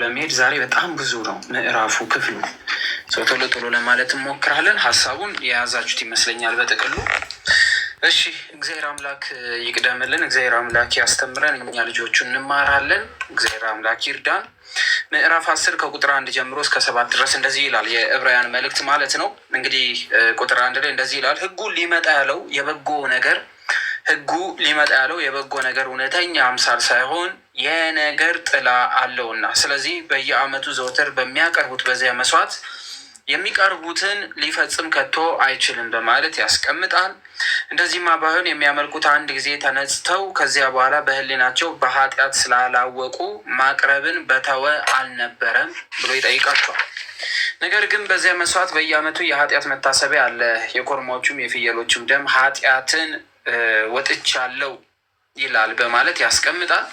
ለመሄድ ዛሬ በጣም ብዙ ነው ምዕራፉ ክፍሉ። ቶሎ ቶሎ ለማለት እንሞክራለን። ሀሳቡን የያዛችሁት ይመስለኛል በጥቅሉ። እሺ፣ እግዚአብሔር አምላክ ይቅደምልን፣ እግዚአብሔር አምላክ ያስተምረን፣ እኛ ልጆቹ እንማራለን። እግዚአብሔር አምላክ ይርዳን። ምዕራፍ 10 ከቁጥር 1 ጀምሮ እስከ 7 ድረስ እንደዚህ ይላል። የዕብራውያን መልእክት ማለት ነው። እንግዲህ ቁጥር 1 ላይ እንደዚህ ይላል። ሕጉ ሊመጣ ያለው የበጎ ነገር እውነተኛ አምሳል ሳይሆን የነገር ጥላ አለውና፣ ስለዚህ በየዓመቱ ዘወትር በሚያቀርቡት በዚያ መስዋዕት የሚቀርቡትን ሊፈጽም ከቶ አይችልም በማለት ያስቀምጣል። እንደዚህማ ባይሆን የሚያመልኩት አንድ ጊዜ ተነጽተው ከዚያ በኋላ በሕሊናቸው በኃጢአት ስላላወቁ ማቅረብን በተወ አልነበረም ብሎ ይጠይቃቸዋል። ነገር ግን በዚያ መስዋዕት በየዓመቱ የኃጢአት መታሰቢያ አለ፣ የኮርማዎቹም የፍየሎቹም ደም ኃጢአትን ወጥቻለሁ ይላል በማለት ያስቀምጣል።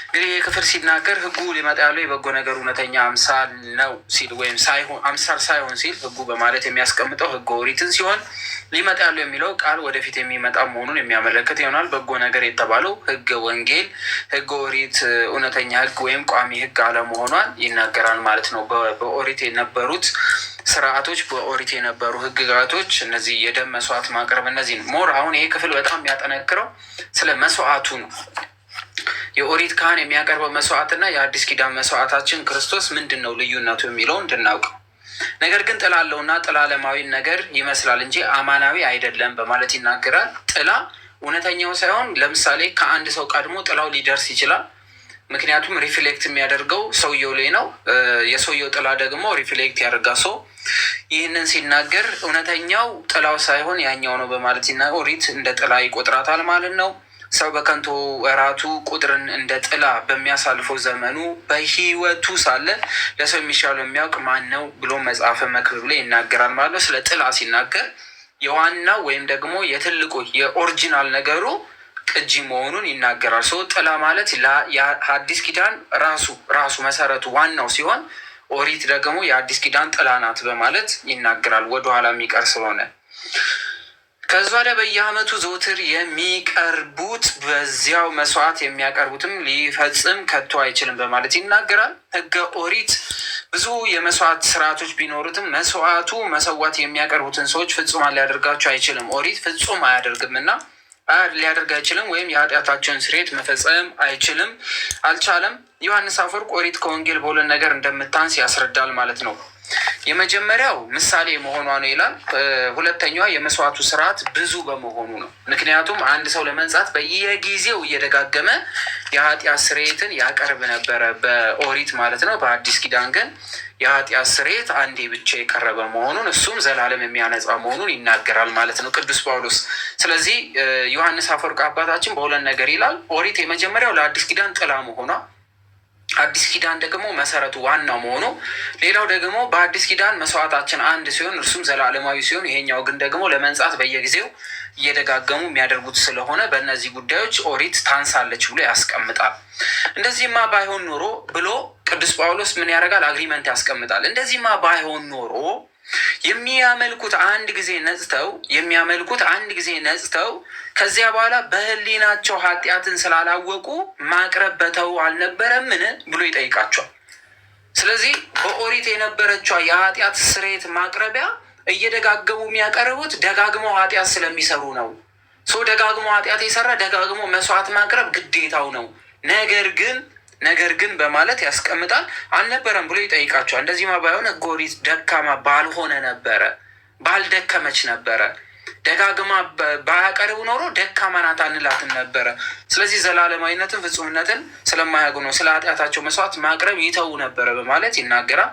እንግዲህ ይህ ክፍል ሲናገር ሕጉ ሊመጣ ያለው የበጎ ነገር እውነተኛ አምሳል ነው ሲል ወይም አምሳል ሳይሆን ሲል ሕጉ በማለት የሚያስቀምጠው ሕገ ኦሪትን ሲሆን ሊመጣ ያለው የሚለው ቃል ወደፊት የሚመጣ መሆኑን የሚያመለክት ይሆናል። በጎ ነገር የተባለው ሕገ ወንጌል፣ ሕገ ኦሪት እውነተኛ ሕግ ወይም ቋሚ ሕግ አለመሆኗን ይናገራል ማለት ነው። በኦሪት የነበሩት ስርዓቶች፣ በኦሪት የነበሩ ህግጋቶች፣ እነዚህ የደም መስዋዕት ማቅረብ፣ እነዚህ ሞር አሁን ይሄ ክፍል በጣም የሚያጠነክረው ስለ መስዋዕቱ ነው። የኦሪት ካህን የሚያቀርበው መስዋዕትና የአዲስ ኪዳን መስዋዕታችን ክርስቶስ ምንድን ነው ልዩነቱ የሚለው እንድናውቀው። ነገር ግን ጥላ አለውና ጥላ ዓለማዊ ነገር ይመስላል እንጂ አማናዊ አይደለም በማለት ይናገራል። ጥላ እውነተኛው ሳይሆን ለምሳሌ ከአንድ ሰው ቀድሞ ጥላው ሊደርስ ይችላል። ምክንያቱም ሪፍሌክት የሚያደርገው ሰውየው ላይ ነው። የሰውየው ጥላ ደግሞ ሪፍሌክት ያደርጋ ሰው ይህንን ሲናገር እውነተኛው ጥላው ሳይሆን ያኛው ነው በማለት ሲናገር ኦሪት እንደ ጥላ ይቆጥራታል ማለት ነው። ሰው በከንቱ ወራቱ ቁጥርን እንደ ጥላ በሚያሳልፈው ዘመኑ በህይወቱ ሳለ ለሰው የሚሻለው የሚያውቅ ማን ነው ብሎ መጽሐፈ መክብብ ላይ ይናገራል ማለት ነው። ስለ ጥላ ሲናገር የዋናው ወይም ደግሞ የትልቁ የኦሪጂናል ነገሩ ቅጂ መሆኑን ይናገራል። ሰው ጥላ ማለት የአዲስ ኪዳን ራሱ መሰረቱ ዋናው ሲሆን ኦሪት ደግሞ የአዲስ ኪዳን ጥላ ናት በማለት ይናገራል። ወደኋላ የሚቀር ስለሆነ ከዛ ወዲያ በየዓመቱ ዘውትር የሚቀርቡት በዚያው መስዋዕት የሚያቀርቡትም ሊፈጽም ከቶ አይችልም በማለት ይናገራል። ሕገ ኦሪት ብዙ የመስዋዕት ስርዓቶች ቢኖሩትም መስዋዕቱ መሰዋት የሚያቀርቡትን ሰዎች ፍጹማን ሊያደርጋቸው አይችልም። ኦሪት ፍጹም አያደርግም እና ሊያደርግ አይችልም ወይም የኃጢአታቸውን ስርየት መፈጸም አልቻለም። ዮሐንስ አፈወርቅ ኦሪት ከወንጌል በሁለት ነገር እንደምታንስ ያስረዳል ማለት ነው። የመጀመሪያው ምሳሌ መሆኗ ነው ይላል። ሁለተኛዋ የመስዋዕቱ ስርዓት ብዙ በመሆኑ ነው። ምክንያቱም አንድ ሰው ለመንጻት በየጊዜው እየደጋገመ የኃጢአት ስርየትን ያቀርብ ነበረ በኦሪት ማለት ነው። በአዲስ ኪዳን ግን የኃጢአት ስርየት አንዴ ብቻ የቀረበ መሆኑን እሱም ዘላለም የሚያነጻ መሆኑን ይናገራል ማለት ነው ቅዱስ ጳውሎስ። ስለዚህ ዮሐንስ አፈወርቅ አባታችን በሁለት ነገር ይላል። ኦሪት የመጀመሪያው ለአዲስ ኪዳን ጥላ መሆኗ፣ አዲስ ኪዳን ደግሞ መሰረቱ ዋናው መሆኑ፣ ሌላው ደግሞ በአዲስ ኪዳን መስዋዕታችን አንድ ሲሆን እርሱም ዘላለማዊ ሲሆን ይሄኛው ግን ደግሞ ለመንጻት በየጊዜው እየደጋገሙ የሚያደርጉት ስለሆነ በእነዚህ ጉዳዮች ኦሪት ታንሳለች ብሎ ያስቀምጣል። እንደዚህማ ባይሆን ኖሮ ብሎ ቅዱስ ጳውሎስ ምን ያደርጋል? አግሪመንት ያስቀምጣል። እንደዚህማ ባይሆን ኖሮ የሚያመልኩት አንድ ጊዜ ነጽተው ከዚያ በኋላ በሕሊናቸው ኃጢአትን ስላላወቁ ማቅረብ በተው አልነበረምን ብሎ ይጠይቃቸዋል። ስለዚህ በኦሪት የነበረችው የኃጢአት ስርየት ማቅረቢያ እየደጋገሙ የሚያቀርቡት ደጋግመው ኃጢአት ስለሚሰሩ ነው። ሰው ደጋግሞ ኃጢአት የሰራ ደጋግሞ መስዋዕት ማቅረብ ግዴታው ነው። ነገር ግን በማለት ያስቀምጣል። አልነበረም ብሎ ይጠይቃቸዋል። እንደዚህማ ባይሆን ሕገ ኦሪት ደካማ ባልደከመች ነበረ። ደጋግማ ባያቀርቡ ኖሮ ደካማ ናት አንላትም ነበረ። ስለዚህ ዘላለማዊነትን ፍጹምነትን ስለማያውቁ ነው ስለ ኃጢአታቸው መስዋዕት ማቅረብ ይተዉ ነበረ በማለት ይናገራል።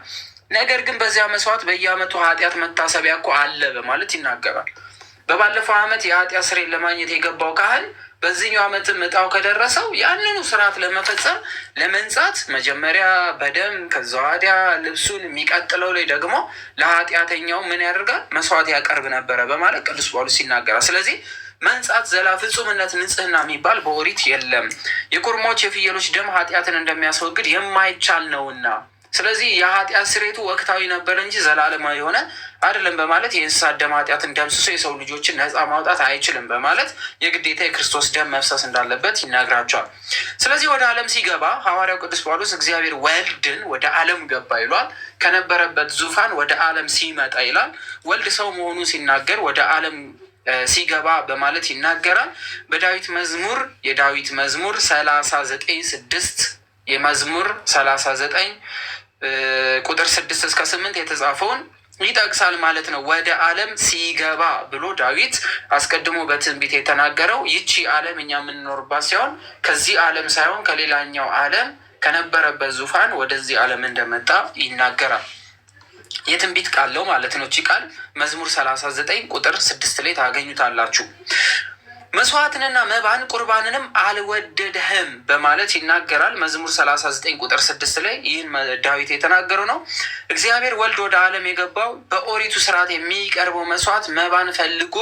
ነገር ግን በዚያ መስዋዕት በየዓመቱ ኃጢአት መታሰቢያ እኮ አለ በማለት ይናገራል። በባለፈው ዓመት የኃጢአት ስርየት ለማግኘት የገባው ካህን በዚህኛው ዓመትም እጣው ከደረሰው ያንኑ ስርዓት ለመፈጸም ለመንጻት መጀመሪያ በደም ከዛ ወዲያ ልብሱን የሚቀጥለው ላይ ደግሞ ለኃጢአተኛው ምን ያደርጋል? መስዋዕት ያቀርብ ነበረ በማለት ቅዱስ ጳውሎስ ይናገራል። ስለዚህ መንጻት ፍጹምነት፣ ንጽህና የሚባል በኦሪት የለም። የኮርማዎች የፍየሎች ደም ኃጢአትን እንደሚያስወግድ የማይቻል ነውና ስለዚህ የኃጢአት ስርየቱ ወቅታዊ ነበር እንጂ ዘላለማዊ የሆነ አይደለም በማለት የእንስሳት ደም ኃጢአትን ደምስሶ የሰው ልጆችን ነፃ ማውጣት አይችልም በማለት የግዴታ የክርስቶስ ደም መፍሰስ እንዳለበት ይነግራቸዋል። ስለዚህ ወደ ዓለም ሲገባ ሐዋርያው ቅዱስ ጳውሎስ እግዚአብሔር ወልድን ወደ ዓለም ገባ ይሏል። ከነበረበት ዙፋን ወደ ዓለም ሲመጣ ይላል። ወልድ ሰው መሆኑ ሲናገር ወደ ዓለም ሲገባ በማለት ይናገራል። በዳዊት መዝሙር የዳዊት መዝሙር 39:6 የመዝሙር 39 ቁጥር 6 እስከ 8 የተጻፈውን ይጠቅሳል ማለት ነው። ወደ ዓለም ሲገባ ብሎ ዳዊት አስቀድሞ በትንቢት የተናገረው ይቺ ዓለም እኛ የምንኖርባት ሲሆን ከዚህ ዓለም ሳይሆን ከሌላኛው ዓለም ከነበረበት ዙፋን ወደዚህ ዓለም እንደመጣ ይናገራል። የትንቢት ቃል ነው ማለት ነው። እቺ ቃል መዝሙር 39 ቁጥር 6 ላይ ታገኙታላችሁ። መስዋዕትንና መባን ቁርባንንም አልወደድህም በማለት ይናገራል። መዝሙር 39 ቁጥር 6 ላይ ይህን ዳዊት የተናገረው ነው። እግዚአብሔር ወልድ ወደ ዓለም የገባው በኦሪቱ ስርዓት የሚቀርበው መስዋዕት መባን ፈልጎ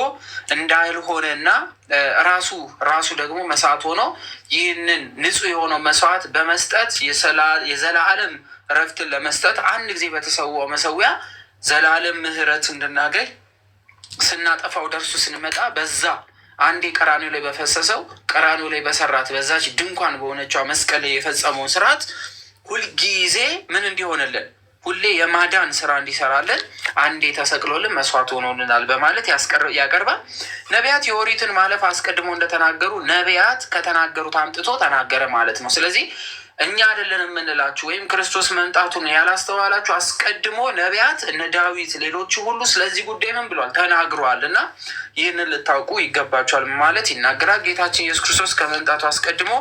እንዳልሆነና ራሱ ደግሞ መስዋዕት ሆኖ ይህንን ንጹሕ የሆነው መስዋዕት በመስጠት የዘላለም እረፍትን ለመስጠት አንድ ጊዜ በተሰዋው መሰዊያ ዘላለም ምሕረት እንድናገኝ ስናጠፋው ደርሱ ስንመጣ በዛ አንዴ ቀራኒው ላይ በፈሰሰው ቀራኒው ላይ በሰራት በዛች ድንኳን በሆነችው መስቀል ላይ የፈጸመውን ስርዓት ሁልጊዜ ምን እንዲሆንልን ሁሌ የማዳን ስራ እንዲሰራልን አንዴ ተሰቅሎልን መስዋዕት ሆኖልናል በማለት ያቀርባል። ነቢያት የኦሪትን ማለፍ አስቀድሞ እንደተናገሩ ነቢያት ከተናገሩት አምጥቶ ተናገረ ማለት ነው። ስለዚህ እኛ አይደለን የምንላችሁ ወይም ክርስቶስ መምጣቱን ያላስተዋላችሁ አስቀድሞ ነቢያት እነ ዳዊት ሌሎቹ ሁሉ ስለዚህ ጉዳይ ምን ብሏል ተናግረዋል እና ይህንን ልታውቁ ይገባቸዋል ማለት ይናገራል። ጌታችን ኢየሱስ ክርስቶስ ከመምጣቱ አስቀድሞ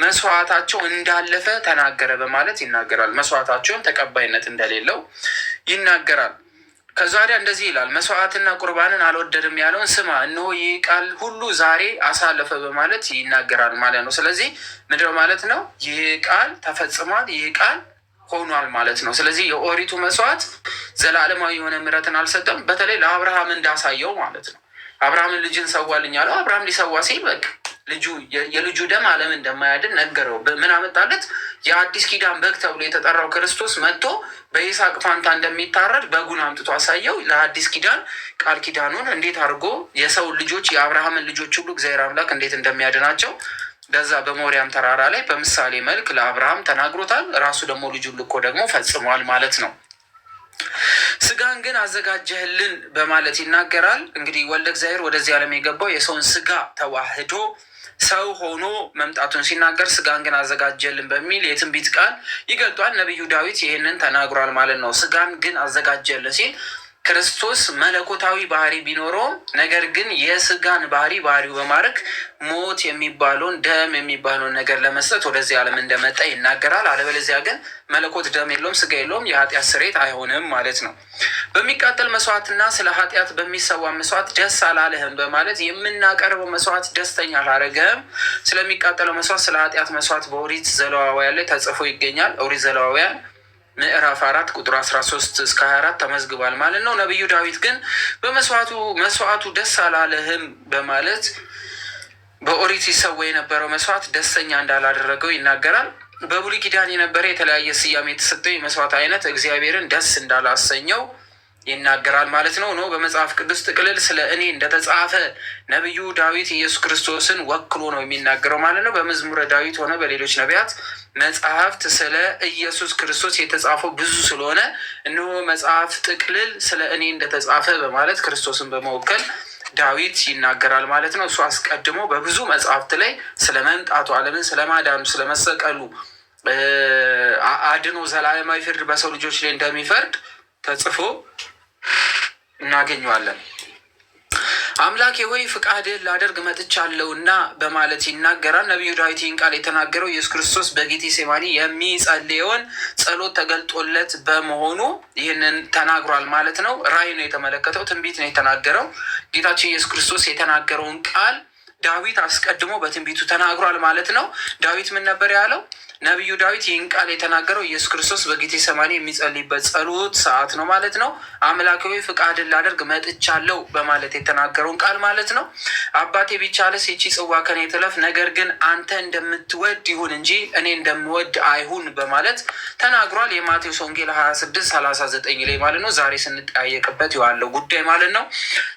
መስዋዕታቸው እንዳለፈ ተናገረ በማለት ይናገራል። መስዋዕታቸውን ተቀባይነት እንደሌለው ይናገራል። ከዛ ወዲያ እንደዚህ ይላል፣ መስዋዕትና ቁርባንን አልወደድም ያለውን ስማ፣ እነሆ ይህ ቃል ሁሉ ዛሬ አሳለፈ በማለት ይናገራል ማለት ነው። ስለዚህ ምንድነው ማለት ነው? ይህ ቃል ተፈጽሟል፣ ይህ ቃል ሆኗል ማለት ነው። ስለዚህ የኦሪቱ መስዋዕት ዘላለማዊ የሆነ ምሕረትን አልሰጠም። በተለይ ለአብርሃም እንዳሳየው ማለት ነው። አብርሃምን ልጅን ሰዋልኝ ያለው አብርሃም ሊሰዋ ሲል በቃ የልጁ ደም ዓለም እንደማያድን ነገረው። ምን አመጣለት? የአዲስ ኪዳን በግ ተብሎ የተጠራው ክርስቶስ መጥቶ በይስሐቅ ፋንታ እንደሚታረድ በጉን አምጥቶ አሳየው። ለአዲስ ኪዳን ቃል ኪዳኑን እንዴት አድርጎ የሰው ልጆች የአብርሃምን ልጆች ሁሉ እግዚአብሔር አምላክ እንዴት እንደሚያድናቸው በዛ በሞሪያም ተራራ ላይ በምሳሌ መልክ ለአብርሃም ተናግሮታል። ራሱ ደግሞ ልጁን ልኮ ደግሞ ፈጽሟል ማለት ነው። ስጋን ግን አዘጋጀህልን በማለት ይናገራል። እንግዲህ ወልደ እግዚአብሔር ወደዚህ ዓለም የገባው የሰውን ስጋ ተዋህዶ ሰው ሆኖ መምጣቱን ሲናገር ስጋን ግን አዘጋጀልን በሚል የትንቢት ቃል ይገልጧል። ነቢዩ ዳዊት ይህንን ተናግሯል ማለት ነው። ስጋን ግን አዘጋጀልን ሲል ክርስቶስ መለኮታዊ ባህሪ ቢኖረውም ነገር ግን የስጋን ባህሪው በማድረግ ሞት የሚባለውን ደም የሚባለውን ነገር ለመስጠት ወደዚህ ዓለም እንደመጣ ይናገራል። አለበለዚያ ግን መለኮት ደም የለውም፣ ስጋ የለውም፣ የኃጢአት ስርየት አይሆንም ማለት ነው። በሚቃጠል መስዋዕትና ስለ ኃጢአት በሚሰዋ መስዋዕት ደስ አላለህም በማለት የምናቀርበው መስዋዕት ደስተኛ አላረገህም። ስለሚቃጠለው መስዋዕት ስለ ኃጢአት መስዋዕት በኦሪት ዘሌዋውያን ላይ ተጽፎ ይገኛል። ኦሪት ዘሌዋውያን ምዕራፍ 4 ቁጥር 13 እስከ 24 ተመዝግቧል ማለት ነው። ነቢዩ ዳዊት ግን መስዋዕቱ ደስ አላለህም በማለት በኦሪት ይሰዋ የነበረው መስዋዕት ደስተኛ እንዳላደረገው ይናገራል። በብሉይ ኪዳን የነበረ የተለያየ ስያሜ የተሰጠው የመስዋዕት አይነት እግዚአብሔርን ደስ እንዳላሰኘው ይናገራል ማለት ነው። በመጽሐፍ ቅዱስ ጥቅልል ስለ እኔ እንደተጻፈ ነቢዩ ዳዊት ኢየሱስ ክርስቶስን ወክሎ ነው የሚናገረው ማለት ነው። በመዝሙረ ዳዊት ሆነ በሌሎች ነቢያት መጽሐፍት ስለ ኢየሱስ ክርስቶስ የተጻፈው ብዙ ስለሆነ እነሆ መጽሐፍ ጥቅልል ስለ እኔ እንደተጻፈ በማለት ክርስቶስን በመወከል ዳዊት ይናገራል ማለት ነው። እሱ አስቀድሞ በብዙ መጽሐፍት ላይ ስለ መምጣቱ ዓለምን ስለ ማዳኑ ስለ መሰቀሉ አድኖ ዘላለማዊ ፍርድ በሰው ልጆች ላይ እንደሚፈርድ ተጽፎ እናገኘዋለን። አምላኬ ሆይ ፍቃድህን ላደርግ መጥቻለሁና በማለት ይናገራል። ነቢዩ ዳዊት ይህን ቃል የተናገረው ኢየሱስ ክርስቶስ በጌቴሴማኒ የሚጸልየውን ጸሎት ተገልጦለት በመሆኑ ይህንን ተናግሯል ማለት ነው። ራእይ ነው የተመለከተው፣ ትንቢት ነው የተናገረው። ጌታችን ኢየሱስ ክርስቶስ የተናገረውን ቃል ዳዊት አስቀድሞ በትንቢቱ ተናግሯል ማለት ነው። ዳዊት ምን ነበር ያለው? ነቢዩ ዳዊት ይህን ቃል የተናገረው ኢየሱስ ክርስቶስ በጌቴሰማኒ የሚጸልይበት ጸሎት ሰዓት ነው ማለት ነው። አምላኬ ሆይ ፍቃድን ላደርግ መጥቻለሁ በማለት የተናገረውን ቃል ማለት ነው። አባቴ ቢቻልስ ይቺ ጽዋ ከኔ ትለፍ፣ ነገር ግን አንተ እንደምትወድ ይሁን እንጂ እኔ እንደምወድ አይሁን በማለት ተናግሯል። የማቴዎስ ወንጌል 26:39 ላይ ማለት ነው። ዛሬ ስንጠያየቅበት የዋለው ጉዳይ ማለት ነው።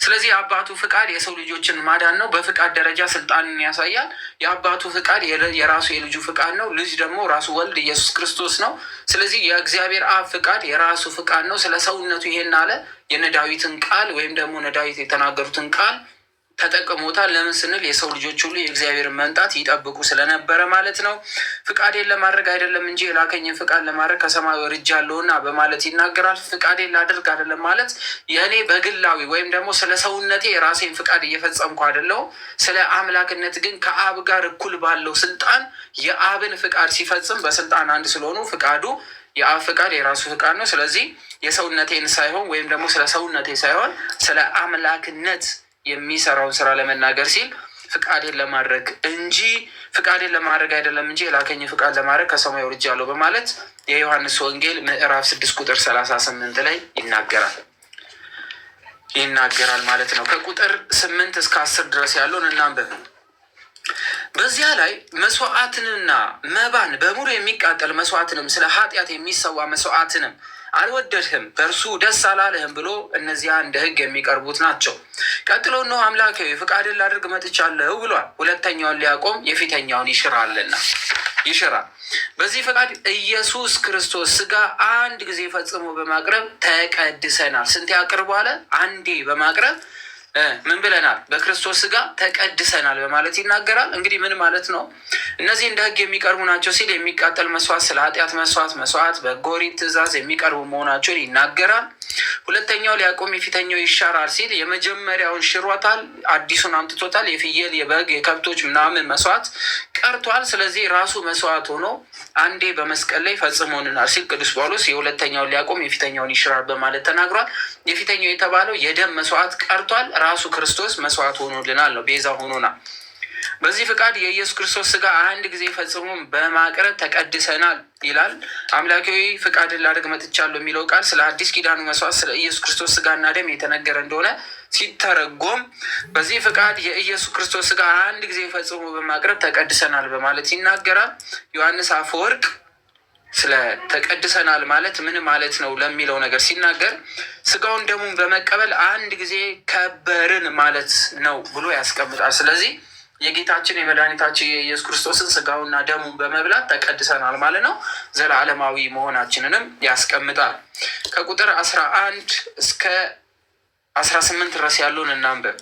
ስለዚህ የአባቱ ፍቃድ የሰው ልጆችን ማዳን ነው። በፍቃድ ደረጃ ስልጣንን ያሳያል። የአባቱ ፍቃድ የራሱ የልጁ ፍቃድ ነው። ልጅ ደግሞ ራሱ ወልድ ኢየሱስ ክርስቶስ ነው። ስለዚህ የእግዚአብሔር አብ ፍቃድ የራሱ ፍቃድ ነው። ስለ ሰውነቱ ይሄን አለ። የነ ዳዊትን ቃል ወይም ደግሞ እነ ዳዊት የተናገሩትን ቃል ተጠቅሞታል። ለምን ስንል የሰው ልጆች ሁሉ የእግዚአብሔርን መምጣት ይጠብቁ ስለነበረ ማለት ነው። ፍቃዴን ለማድረግ አይደለም እንጂ የላከኝን ፍቃድ ለማድረግ ከሰማይ ወርጃለሁና በማለት ይናገራል። ፍቃዴን ላደርግ አይደለም ማለት የእኔ በግላዊ ወይም ደግሞ ስለ ሰውነቴ የራሴን ፍቃድ እየፈጸምኩ አይደለሁም። ስለ አምላክነት ግን ከአብ ጋር እኩል ባለው ስልጣን የአብን ፍቃድ ሲፈጽም በስልጣን አንድ ስለሆኑ ፍቃዱ የአብ ፍቃድ የራሱ ፍቃድ ነው። ስለዚህ የሰውነቴን ሳይሆን ወይም ደግሞ ስለ ሰውነቴ ሳይሆን ስለ አምላክነት የሚሰራውን ስራ ለመናገር ሲል ፍቃዴን ለማድረግ እንጂ ፍቃዴን ለማድረግ አይደለም እንጂ የላከኝ ፍቃድ ለማድረግ ከሰማይ ወርጃለሁ በማለት የዮሐንስ ወንጌል ምዕራፍ 6 ቁጥር 38 ላይ ይናገራል ማለት ነው። ከቁጥር 8 እስከ 10 ድረስ ያለውን እናንብብ። በዚያ ላይ መስዋዕትንና መባን በሙሉ የሚቃጠል መስዋዕትንም ስለ ኃጢአት የሚሰዋ መስዋዕትንም አልወደድህም፣ በእርሱ ደስ አላለህም ብሎ እነዚያ እንደ ሕግ የሚቀርቡት ናቸው። ቀጥሎ እነሆ አምላኬ ፍቃድን ላደርግ መጥቻለሁ ብሏል። ሁለተኛውን ሊያቆም የፊተኛውን ይሽራል። በዚህ ፈቃድ ኢየሱስ ክርስቶስ ስጋ አንድ ጊዜ ፈጽሞ በማቅረብ ተቀድሰናል። ስንቴ አቅርቦ አለ? አንዴ በማቅረብ ምን ብለናል? በክርስቶስ ስጋ ተቀድሰናል በማለት ይናገራል። እንግዲህ ምን ማለት ነው? እነዚህ እንደ ሕግ የሚቀርቡ ናቸው ሲል የሚቃጠል መስዋዕት፣ ስለ ኃጢአት መስዋዕት በሕገ ኦሪት ትእዛዝ የሚቀርቡ መሆናቸውን ይናገራል። ሁለተኛው ሊያቆም የፊተኛው ይሻራል ሲል የመጀመሪያውን ሽሮታል፣ አዲሱን አምጥቶታል። የፍየል የበግ የከብቶች ምናምን መስዋዕት ቀርቷል። ስለዚህ ራሱ መስዋዕት ሆኖ አንዴ በመስቀል ላይ ፈጽሞልናል ሲል ቅዱስ ጳውሎስ የሁለተኛውን ሊያቆም የፊተኛውን ይሽራል በማለት ተናግሯል። የፊተኛው የተባለው የደም መስዋዕት ቀርቷል። ራሱ ክርስቶስ መስዋዕት ሆኖልናል ነው፣ ቤዛ ሆኖናል። በዚህ ፍቃድ የኢየሱስ ክርስቶስ ስጋ አንድ ጊዜ ፈጽሞ በማቅረብ ተቀድሰናል ይላል። አምላካዊ ፍቃድን ላደርግ መጥቻለሁ የሚለው ቃል ስለ አዲስ ኪዳኑ መስዋዕት ስለ ኢየሱስ ክርስቶስ ስጋና ደም የተነገረ እንደሆነ ሲተረጎም በዚህ ፍቃድ የኢየሱስ ክርስቶስ ስጋ አንድ ጊዜ ፈጽሞ በማቅረብ ተቀድሰናል በማለት ይናገራል። ዮሐንስ አፈወርቅ ስለ ተቀድሰናል ማለት ምን ማለት ነው ለሚለው ነገር ሲናገር ስጋውን ደሙን በመቀበል አንድ ጊዜ ከበርን ማለት ነው ብሎ ያስቀምጣል። ስለዚህ የጌታችን የመድኃኒታችን የኢየሱስ ክርስቶስን ስጋውና ደሙን በመብላት ተቀድሰናል ማለት ነው። ዘላለማዊ መሆናችንንም ያስቀምጣል። ከቁጥር 11 እስከ 18 ድረስ ያለውን እናንብብ።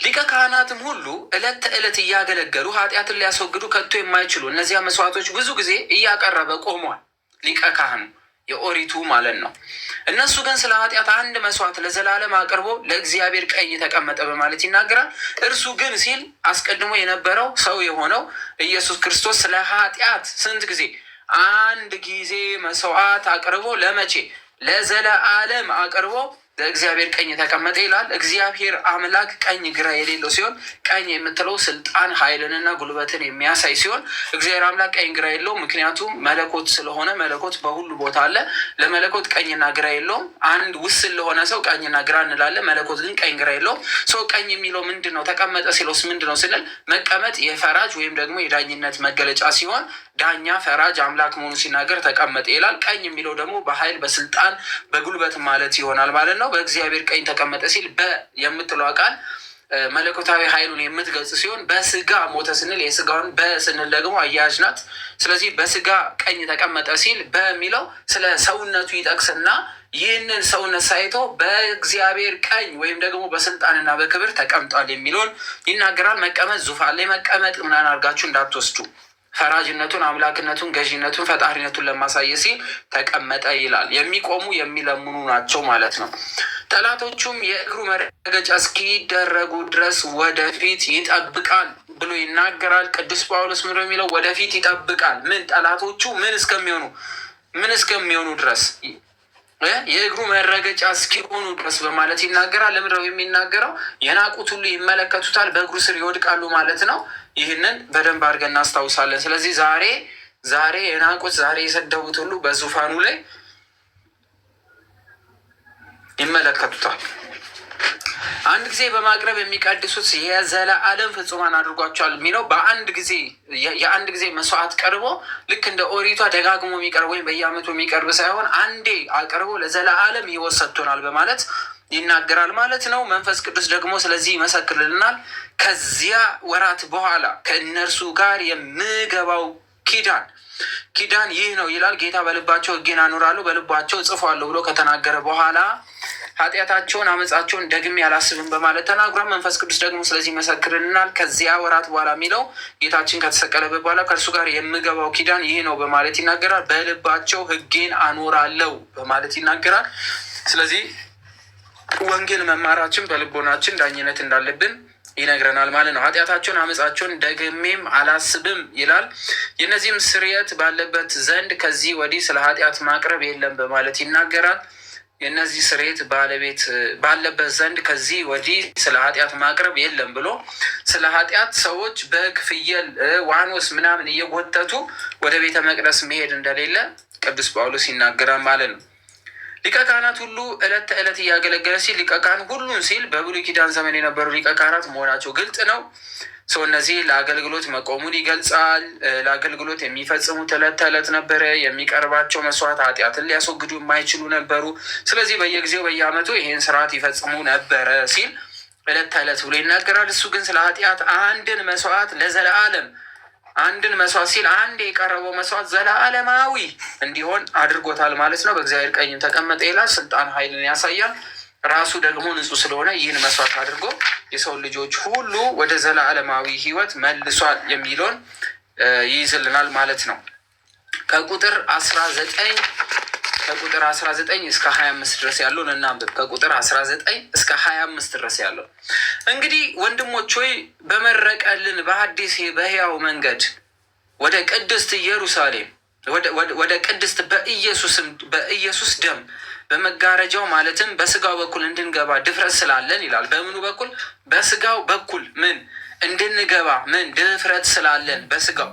ሊቀ ካህናትም ሁሉ ዕለት ተዕለት እያገለገሉ ኃጢአትን ሊያስወግዱ ከቶ የማይችሉ እነዚያ መስዋዕቶች ብዙ ጊዜ እያቀረበ ቆሟል። ሊቀ ካህኑ የኦሪቱ ማለት ነው። እነሱ ግን ስለ ኃጢአት አንድ መስዋዕት ለዘላለም አቅርቦ ለእግዚአብሔር ቀኝ ተቀመጠ በማለት ይናገራል። እርሱ ግን ሲል አስቀድሞ የነበረው ሰው የሆነው ኢየሱስ ክርስቶስ ስለ ኃጢአት ስንት ጊዜ? አንድ ጊዜ መስዋዕት አቅርቦ ለመቼ? ለዘላለም አቅርቦ ለእግዚአብሔር ቀኝ ተቀመጠ ይላል። እግዚአብሔር አምላክ ቀኝ ግራ የሌለው ሲሆን ቀኝ የምትለው ስልጣን ኃይልንና ጉልበትን የሚያሳይ ሲሆን እግዚአብሔር አምላክ ቀኝ ግራ የለውም። ምክንያቱም መለኮት ስለሆነ መለኮት በሁሉ ቦታ አለ። ለመለኮት ቀኝና ግራ የለውም። አንድ ውስን ለሆነ ሰው ቀኝና ግራ እንላለን። መለኮት ግን ቀኝ ግራ የለውም። ሰው ቀኝ የሚለው ምንድን ነው? ተቀመጠ ሲለውስ ምንድን ነው ስንል መቀመጥ የፈራጅ ወይም ደግሞ የዳኝነት መገለጫ ሲሆን ዳኛ ፈራጅ አምላክ መሆኑ ሲናገር ተቀመጠ ይላል። ቀኝ የሚለው ደግሞ በኃይል በስልጣን በጉልበት ማለት ይሆናል ማለት ነው። በእግዚአብሔር ቀኝ ተቀመጠ ሲል የምትለው ቃል መለኮታዊ ኃይሉን የምትገልጽ ሲሆን በስጋ ሞተ ስንል የስጋውን በስንል ደግሞ አያያዥ ናት። ስለዚህ በስጋ ቀኝ ተቀመጠ ሲል በሚለው ስለ ሰውነቱ ይጠቅስና ይህንን ሰውነት ሳይቶ በእግዚአብሔር ቀኝ ወይም ደግሞ በስልጣንና በክብር ተቀምጧል የሚለውን ይናገራል። መቀመጥ ዙፋን ላይ መቀመጥ ምናምን አድርጋችሁ እንዳትወስዱ። ፈራጅነቱን፣ አምላክነቱን፣ ገዢነቱን፣ ፈጣሪነቱን ለማሳየት ሲል ተቀመጠ ይላል። የሚቆሙ የሚለምኑ ናቸው ማለት ነው። ጠላቶቹም የእግሩ መረገጫ እስኪደረጉ ድረስ ወደፊት ይጠብቃል ብሎ ይናገራል። ቅዱስ ጳውሎስ ምንድን ነው የሚለው? ወደፊት ይጠብቃል። ምን? ጠላቶቹ ምን እስከሚሆኑ ድረስ የእግሩ መረገጫ እስኪሆኑ ድረስ በማለት ይናገራል። ለምንድነው የሚናገረው? የናቁት ሁሉ ይመለከቱታል፣ በእግሩ ስር ይወድቃሉ ማለት ነው። ይህንን በደንብ አድርገን እናስታውሳለን። ስለዚህ ዛሬ የናቁት ዛሬ የሰደቡት ሁሉ በዙፋኑ ላይ ይመለከቱታል። አንድ ጊዜ በማቅረብ የሚቀድሱት የዘላለም ፍጹማን አድርጓቸዋል የሚለው የአንድ ጊዜ መስዋዕት ቀርቦ ልክ እንደ ኦሪቷ ደጋግሞ የሚቀርብ ወይም በየዓመቱ የሚቀርብ ሳይሆን አንዴ አቅርቦ ለዘላለም ሕይወት ሰጥቶናል በማለት ይናገራል ማለት ነው። መንፈስ ቅዱስ ደግሞ ስለዚህ ይመሰክርልናል። ከዚያ ወራት በኋላ ከእነርሱ ጋር የምገባው ኪዳን ይህ ነው ይላል። ጌታ በልባቸው ሕጌን አኖራለሁ በልባቸው እጽፈዋለሁ ብሎ ከተናገረ በኋላ ኃጢአታቸውን አመፃቸውን ደግሜ አላስብም በማለት ተናግሯል። መንፈስ ቅዱስ ደግሞ ስለዚህ ይመሰክርልናል። ከዚያ ወራት በኋላ የሚለው ጌታችን ከተሰቀለበት በኋላ ከእርሱ ጋር የምገባው ኪዳን ይህ ነው በማለት ይናገራል። በልባቸው ሕጌን አኖራለሁ በማለት ይናገራል። ስለዚህ ወንጌል መማራችን በልቦናችን ዳኝነት እንዳለብን ይነግረናል ማለት ነው። ኃጢአታቸውን አመፃቸውን ደግሜም አላስብም ይላል። የእነዚህም ስርየት ባለበት ዘንድ ከዚህ ወዲህ ስለ ኃጢአት ማቅረብ የለም በማለት ይናገራል። የእነዚህ ስርየት ባለቤት ባለበት ዘንድ ከዚህ ወዲህ ስለ ኃጢአት ማቅረብ የለም ብሎ ስለ ኃጢአት ሰዎች በግ፣ ፍየል፣ ዋኖስ ምናምን እየጎተቱ ወደ ቤተ መቅደስ መሄድ እንደሌለ ቅዱስ ጳውሎስ ይናገራል ማለት ነው። ሊቀ ካህናት ሁሉ ዕለት ተዕለት እያገለገለ ሲል ሊቀ ካህን ሁሉን ሲል በብሉይ ኪዳን ዘመን የነበሩ ሊቀ ካህናት መሆናቸው ግልጽ ነው። ሰው እነዚህ ለአገልግሎት መቆሙን ይገልጻል። ለአገልግሎት የሚፈጽሙት ዕለት ተዕለት ነበረ። የሚቀርባቸው መስዋዕት ኃጢአትን ሊያስወግዱ የማይችሉ ነበሩ። ስለዚህ በየጊዜው በየዓመቱ ይህን ስርዓት ይፈጽሙ ነበረ ሲል ዕለት ተዕለት ብሎ ይናገራል። እሱ ግን ስለ ኃጢአት አንድን መስዋዕት ለዘለዓለም አንድን መስዋዕት ሲል አንድ የቀረበው መስዋዕት ዘላለማዊ እንዲሆን አድርጎታል ማለት ነው። በእግዚአብሔር ቀኝ ተቀመጠ ይላል። ስልጣን ኃይልን ያሳያል። ራሱ ደግሞ ንጹሕ ስለሆነ ይህን መስዋዕት አድርጎ የሰው ልጆች ሁሉ ወደ ዘላለማዊ ሕይወት መልሷል የሚለውን ይይዝልናል ማለት ነው። ከቁጥር 19 እስከ 25 ድረስ ያለውን እናንብብ። ከቁጥር 19 እስከ 25 ድረስ ያለው እንግዲህ ወንድሞች ሆይ በመረቀልን በአዲስ በሕያው መንገድ ወደ ቅድስት ኢየሩሳሌም ወደ ቅድስት በኢየሱስ ደም በመጋረጃው ማለትም በስጋው በኩል እንድንገባ ድፍረት ስላለን ይላል። በምኑ በኩል? በስጋው በኩል ምን እንድንገባ ድፍረት ስላለን በስጋው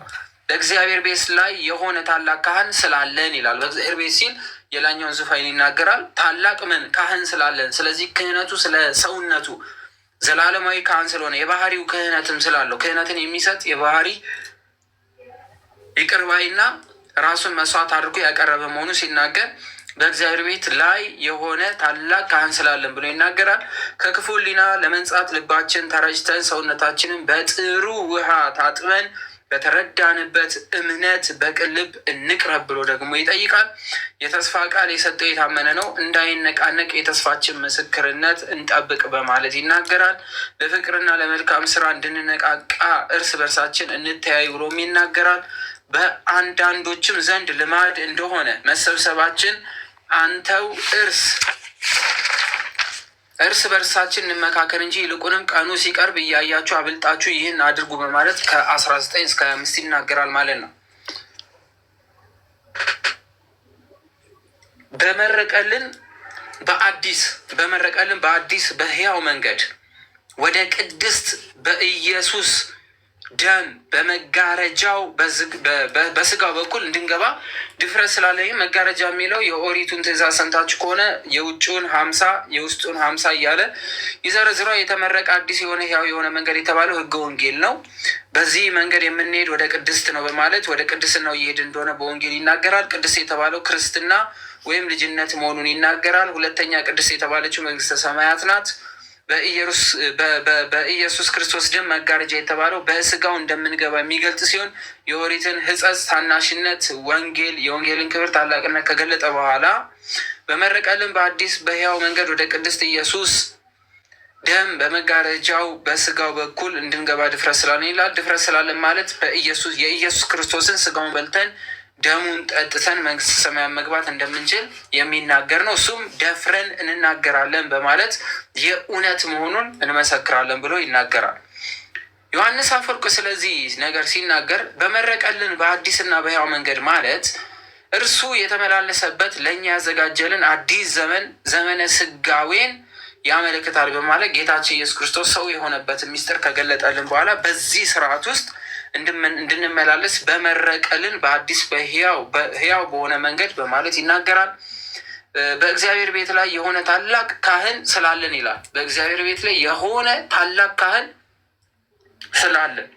በእግዚአብሔር ቤት ላይ የሆነ ታላቅ ካህን ስላለን ይላል። በእግዚአብሔር ቤት ሲል የላኛውን ዙፋን ይናገራል። ታላቅ ካህን ስላለን፣ ስለዚህ ክህነቱ ስለ ሰውነቱ ዘላለማዊ ካህን ስለሆነ የባህሪው ክህነትም ስላለው ክህነትን የሚሰጥ የባህሪ ይቅር ባይና ራሱን መስዋዕት አድርጎ ያቀረበ መሆኑ ሲናገር በእግዚአብሔር ቤት ላይ የሆነ ታላቅ ካህን ስላለን ብሎ ይናገራል። ከክፉ ሕሊና ለመንጻት ልባችን ተረጭተን ሰውነታችንን በጥሩ ውሃ ታጥበን በተረዳንበት እምነት በቅን ልብ እንቅረብ ብሎ ደግሞ ይጠይቃል። የተስፋ ቃል የሰጠው የታመነ ነው፣ እንዳይነቃነቅ የተስፋችን ምስክርነት እንጠብቅ በማለት ይናገራል። ለፍቅርና ለመልካም ስራ እንድንነቃቃ እርስ በርሳችን እንተያይ ብሎም ይናገራል። በአንዳንዶችም ዘንድ ልማድ እንደሆነ መሰብሰባችን አንተው እርስ በርሳችን እንመካከር እንጂ ይልቁንም ቀኑ ሲቀርብ እያያችሁ አብልጣችሁ ይህን አድርጉ በማለት ከ19 እስከ 25 ይናገራል ማለት ነው። በመረቀልን በአዲስ በሕያው መንገድ ወደ ቅድስት በኢየሱስ ደም በመጋረጃው በስጋው በኩል እንድንገባ ድፍረት ስላለ መጋረጃ የሚለው የኦሪቱን ትእዛዝ ሰምታችሁ ከሆነ የውጭውን 50 የውስጡን 50 እያለ ይዘረዝሯ። የተመረቀ አዲስ የሆነ ሕያው የሆነ መንገድ የተባለው ሕገ ወንጌል ነው። በዚህ መንገድ የምንሄድ ወደ ቅድስት ነው በማለት ወደ ቅድስናው እየሄድ እንደሆነ በወንጌል ይናገራል። ቅድስት የተባለው ክርስትና ወይም ልጅነት መሆኑን ይናገራል። ሁለተኛ ቅድስት የተባለችው መንግስተ ሰማያት ናት። በኢየሱስ ክርስቶስ ደም መጋረጃ የተባለው በስጋው እንደምንገባ የሚገልጽ ሲሆን የኦሪትን ሕጸጽ ታናሽነት የወንጌልን ክብር ታላቅነት ከገለጠ በኋላ በመረቀልን በአዲስ በሕያው መንገድ ወደ ቅድስት ኢየሱስ ደም በመጋረጃው በስጋው በኩል እንድንገባ ድፍረት ስላለን ይላል። ድፍረት ስላለን ማለት የኢየሱስ ክርስቶስን ስጋውን በልተን ደሙን ጠጥተን መንግስተ ሰማያን መግባት እንደምንችል የሚናገር ነው። እሱም ደፍረን እንናገራለን በማለት የእውነት መሆኑን እንመሰክራለን ብሎ ይናገራል። ዮሐንስ አፈወርቅ ስለዚህ ነገር ሲናገር በመረቀልን በአዲስና በሕያው መንገድ ማለት እርሱ የተመላለሰበት ለእኛ ያዘጋጀልን አዲስ ዘመነ ስጋዌን ያመለክታል በማለት ጌታችን ኢየሱስ ክርስቶስ ሰው የሆነበት ምስጢር ከገለጠልን በኋላ በዚህ ስርዓት ውስጥ እንድንመላለስ በመረቀልን በአዲስ በህያው በሆነ መንገድ በማለት ይናገራል። በእግዚአብሔር ቤት ላይ የሆነ ታላቅ ካህን ስላለን ይላል። በእግዚአብሔር ቤት ላይ የሆነ ታላቅ ካህን ስላለን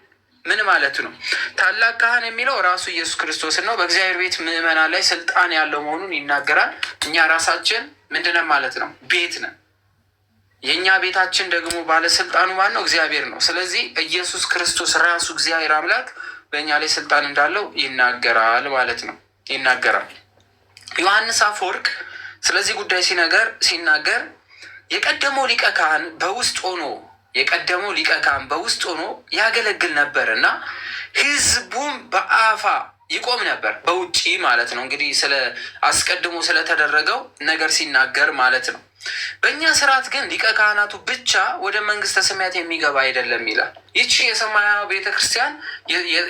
ምን ማለት ነው? ታላቅ ካህን የሚለው ራሱ ኢየሱስ ክርስቶስን ነው። በእግዚአብሔር ቤት ምዕመናን ላይ ስልጣን ያለው መሆኑን ይናገራል። እኛ ራሳችን ምንድነው ማለት ነው? ቤት ነን። የእኛ ቤታችን ደግሞ ባለስልጣኑ ማን ነው? እግዚአብሔር ነው። ስለዚህ ኢየሱስ ክርስቶስ ራሱ እግዚአብሔር አምላክ በእኛ ላይ ስልጣን እንዳለው ይናገራል ማለት ነው። ይናገራል። ዮሐንስ አፈወርቅ ስለዚህ ጉዳይ ሲናገር የቀደመው ሊቀ ካህን በውስጥ ሆኖ ያገለግል ነበር እና ህዝቡም በአፋ ይቆም ነበር፣ በውጪ ማለት ነው። እንግዲህ አስቀድሞ ስለተደረገው ነገር ሲናገር ማለት ነው። በእኛ ስርዓት ግን ሊቀ ካህናቱ ብቻ ወደ መንግስተ ሰማያት የሚገባ አይደለም ይላል። ይቺ የሰማያዊ ቤተክርስቲያን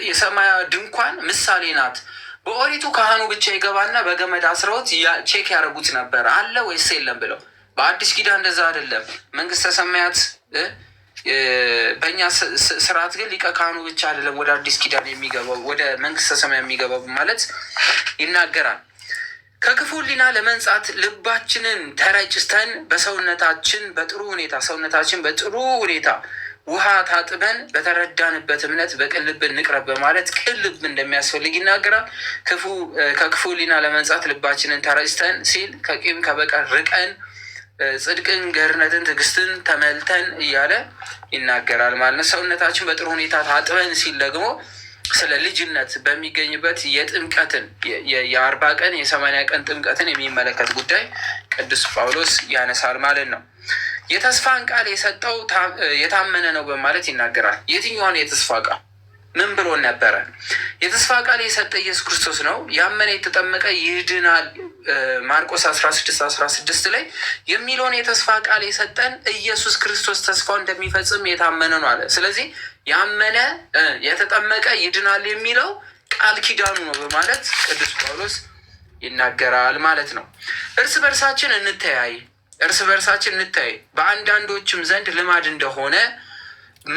የሰማያዊ ድንኳን ምሳሌ ናት። በኦሪቱ ካህኑ ብቻ ይገባና በገመድ አስረውት ቼክ ያደረጉት ነበር አለ ወይስ የለም ብለው። በአዲስ ኪዳን እንደዛ አይደለም። መንግስተ ሰማያት በእኛ ስርዓት ግን ሊቀ ካህኑ ብቻ አይደለም ወደ አዲስ ኪዳን የሚገባው ወደ መንግስተ ሰማያት የሚገባው ማለት ይናገራል። ከክፉ ሕሊና ለመንጻት ልባችንን ተረጭተን ሰውነታችን በጥሩ ሁኔታ ውሃ ታጥበን በተረዳንበት እምነት በቅን ልብ እንቅረብ በማለት ቅን ልብ እንደሚያስፈልግ ይናገራል። ከክፉ ሕሊና ለመንጻት ልባችንን ተረጭተን ሲል ከቂም ከበቀል ርቀን ጽድቅን፣ ገርነትን፣ ትዕግስትን ተመልተን እያለ ይናገራል ማለት ነው። ሰውነታችን በጥሩ ሁኔታ ታጥበን ሲል ደግሞ ስለ ልጅነት በሚገኝበት የጥምቀትን የ40 ቀን የ80 ቀን ጥምቀትን የሚመለከት ጉዳይ ቅዱስ ጳውሎስ ያነሳል ማለት ነው። የተስፋን ቃል የሰጠው የታመነ ነው በማለት ይናገራል። የትኛውን የተስፋ ቃል? ምን ብሎ ነበረ? የተስፋ ቃል የሰጠ ኢየሱስ ክርስቶስ ነው። ያመነ የተጠመቀ ይድናል። ማርቆስ 16:16 ላይ የሚለውን የተስፋ ቃል የሰጠን ኢየሱስ ክርስቶስ ተስፋው እንደሚፈጽም የታመነ ነው አለ። ስለዚህ ያመነ የተጠመቀ ይድናል የሚለው ቃል ኪዳኑ ነው በማለት ቅዱስ ጳውሎስ ይናገራል ማለት ነው። እርስ በርሳችን እንተያይ፣ በአንዳንዶችም ዘንድ ልማድ እንደሆነ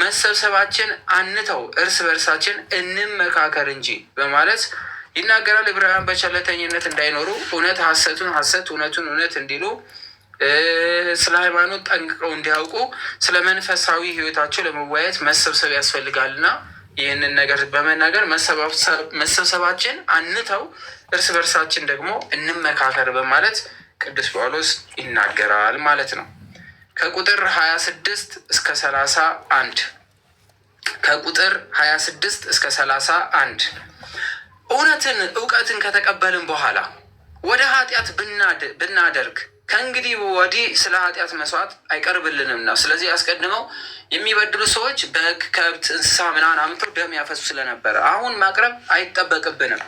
መሰብሰባችን አንተው፣ እርስ በርሳችን እንመካከር እንጂ በማለት ይናገራል። ዕብራውያን በቸለተኝነት እንዳይኖሩ እውነት ሐሰቱን ሐሰት እውነቱን እውነት እንዲሉ ስለ ሃይማኖት ጠንቅቀው እንዲያውቁ ስለ መንፈሳዊ ሕይወታቸው ለመወያየት መሰብሰብ ያስፈልጋልና ይህንን ነገር በመናገር መሰብሰባችን አንተው፣ እርስ በርሳችን ደግሞ እንመካከር በማለት ቅዱስ ጳውሎስ ይናገራል ማለት ነው። ከቁጥር 26 እስከ 31 እውቀትን ከተቀበልን በኋላ ወደ ኃጢአት ብናደርግ ከእንግዲህ ወዲህ ስለ ኃጢአት መስዋዕት አይቀርብልንምና። ስለዚህ አስቀድመው የሚበድሉ ሰዎች በግ፣ ከብት፣ እንስሳ ምናምን አምጥተው ደም ያፈሱ ስለነበረ አሁን ማቅረብ አይጠበቅብንም።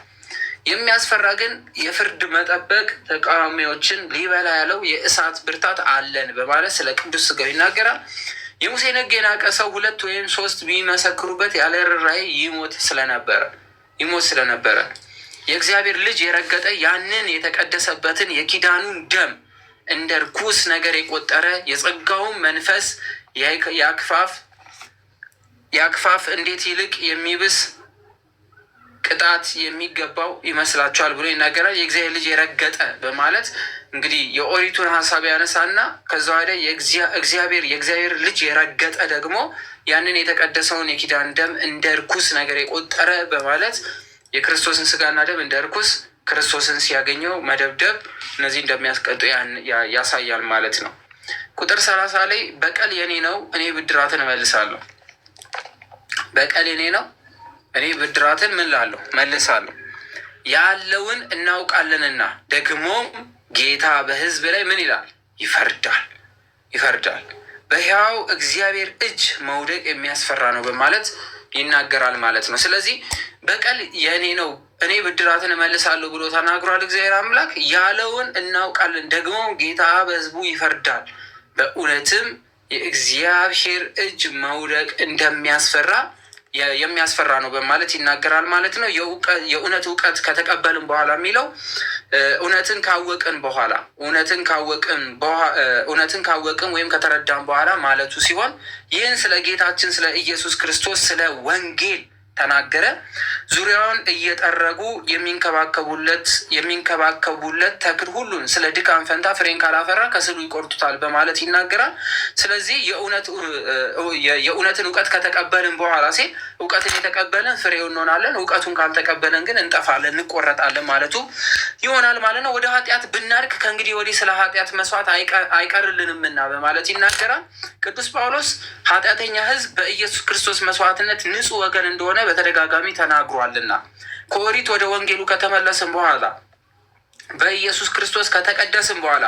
የሚያስፈራ ግን የፍርድ መጠበቅ ተቃዋሚዎችን ሊበላ ያለው የእሳት ብርታት አለን በማለት ስለ ቅዱስ ሥጋው ይናገራል። የሙሴን ሕግ የናቀ ሰው 2 ወይም 3 ቢመሰክሩበት ያለ ርኅራኄ ይሞት ስለነበረ የእግዚአብሔር ልጅ የረገጠ ያንን የተቀደሰበትን የኪዳኑን ደም እንደ ርኩስ ነገር የቆጠረ የጸጋውን መንፈስ ያክፋፍ እንዴት ይልቅ የሚብስ ቅጣት የሚገባው ይመስላችኋል ብሎ ይናገራል። የእግዚአብሔር ልጅ የረገጠ በማለት እንግዲህ የኦሪቱን ሀሳብ ያነሳና ከዛ ወዲያ የእግዚአብሔር ልጅ የረገጠ ደግሞ ያንን የተቀደሰውን የኪዳን ደም እንደ ርኩስ ነገር የቆጠረ በማለት የክርስቶስን ሥጋና ደም እንደ ርኩስ ክርስቶስን ሲያገኘው መደብደብ እነዚህ እንደሚያስቀጡ ያሳያል ማለት ነው። ቁጥር 30 ላይ በቀል የኔ ነው፣ እኔ ብድራትን እመልሳለሁ። በቀል የኔ ነው፣ እኔ ብድራትን መልሳለሁ ያለውን እናውቃለንና ደግሞም ጌታ በሕዝብ ላይ ምን ይላል? ይፈርዳል። በሕያው እግዚአብሔር እጅ መውደቅ የሚያስፈራ ነው በማለት ይናገራል ማለት ነው። ስለዚህ በቀል የኔ ነው፣ እኔ ብድራትን እመልሳለሁ ብሎ ተናግሯል እግዚአብሔር አምላክ። ያለውን እናውቃለን፣ ደግሞ ጌታ በሕዝቡ ይፈርዳል። በእውነትም የእግዚአብሔር እጅ መውደቅ እንደሚያስፈራ የሚያስፈራ ነው በማለት ይናገራል ማለት ነው። የእውነት እውቀት ከተቀበልን በኋላ የሚለው እውነትን ካወቅን ወይም ከተረዳን በኋላ ማለቱ ሲሆን ይህን ስለ ጌታችን ስለ ኢየሱስ ክርስቶስ ስለ ወንጌል ተናገረ። ዙሪያውን እየጠረጉ የሚንከባከቡለት ተክል ሁሉን ስለ ድካም ፈንታ ፍሬን ካላፈራ ከስሩ ይቆርጡታል በማለት ይናገራል። ስለዚህ የእውነትን እውቀት ከተቀበልን በኋላ እውቀትን የተቀበልን ፍሬው እንሆናለን፣ እውቀቱን ካልተቀበልን ግን እንጠፋለን፣ እንቆረጣለን ማለቱ ይሆናል ማለት ነው። ወደ ኃጢአት ብናድግ ከእንግዲህ ወዲህ ስለ ኃጢአት መስዋዕት አይቀርልንምና በማለት ይናገራል። ቅዱስ ጳውሎስ ኃጢአተኛ ሕዝብ በኢየሱስ ክርስቶስ መስዋዕትነት ንጹሕ ወገን እንደሆነ በተደጋጋሚ ተናግሯልና ከኦሪት ወደ ወንጌሉ ከተመለስን በኋላ በኢየሱስ ክርስቶስ ከተቀደስን በኋላ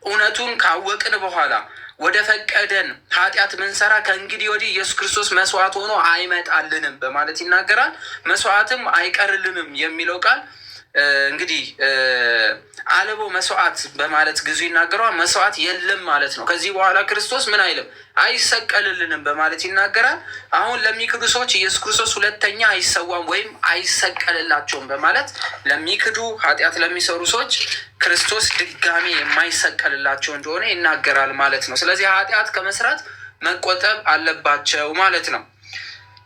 እውነቱን ካወቅን በኋላ ወደ ፈቀደን ኃጢአት ምንሰራ ከእንግዲህ ወዲህ ኢየሱስ ክርስቶስ መስዋዕት ሆኖ አይመጣልንም በማለት ይናገራል። መስዋዕትም አይቀርልንም የሚለው ቃል እንግዲህ አልቦ መስዋዕት በማለት ግዙ ይናገረዋል። መስዋዕት የለም ማለት ነው። ከዚህ በኋላ ክርስቶስ ምን አይልም አይሰቀልልንም በማለት ይናገራል። አሁን ለሚክዱ ሰዎች ኢየሱስ ክርስቶስ ሁለተኛ አይሰዋም ወይም አይሰቀልላቸውም በማለት ለሚክዱ ኃጢአት ለሚሰሩ ሰዎች ክርስቶስ ድጋሚ የማይሰቀልላቸው እንደሆነ ይናገራል ማለት ነው። ስለዚህ ኃጢአት ከመስራት መቆጠብ አለባቸው ማለት ነው።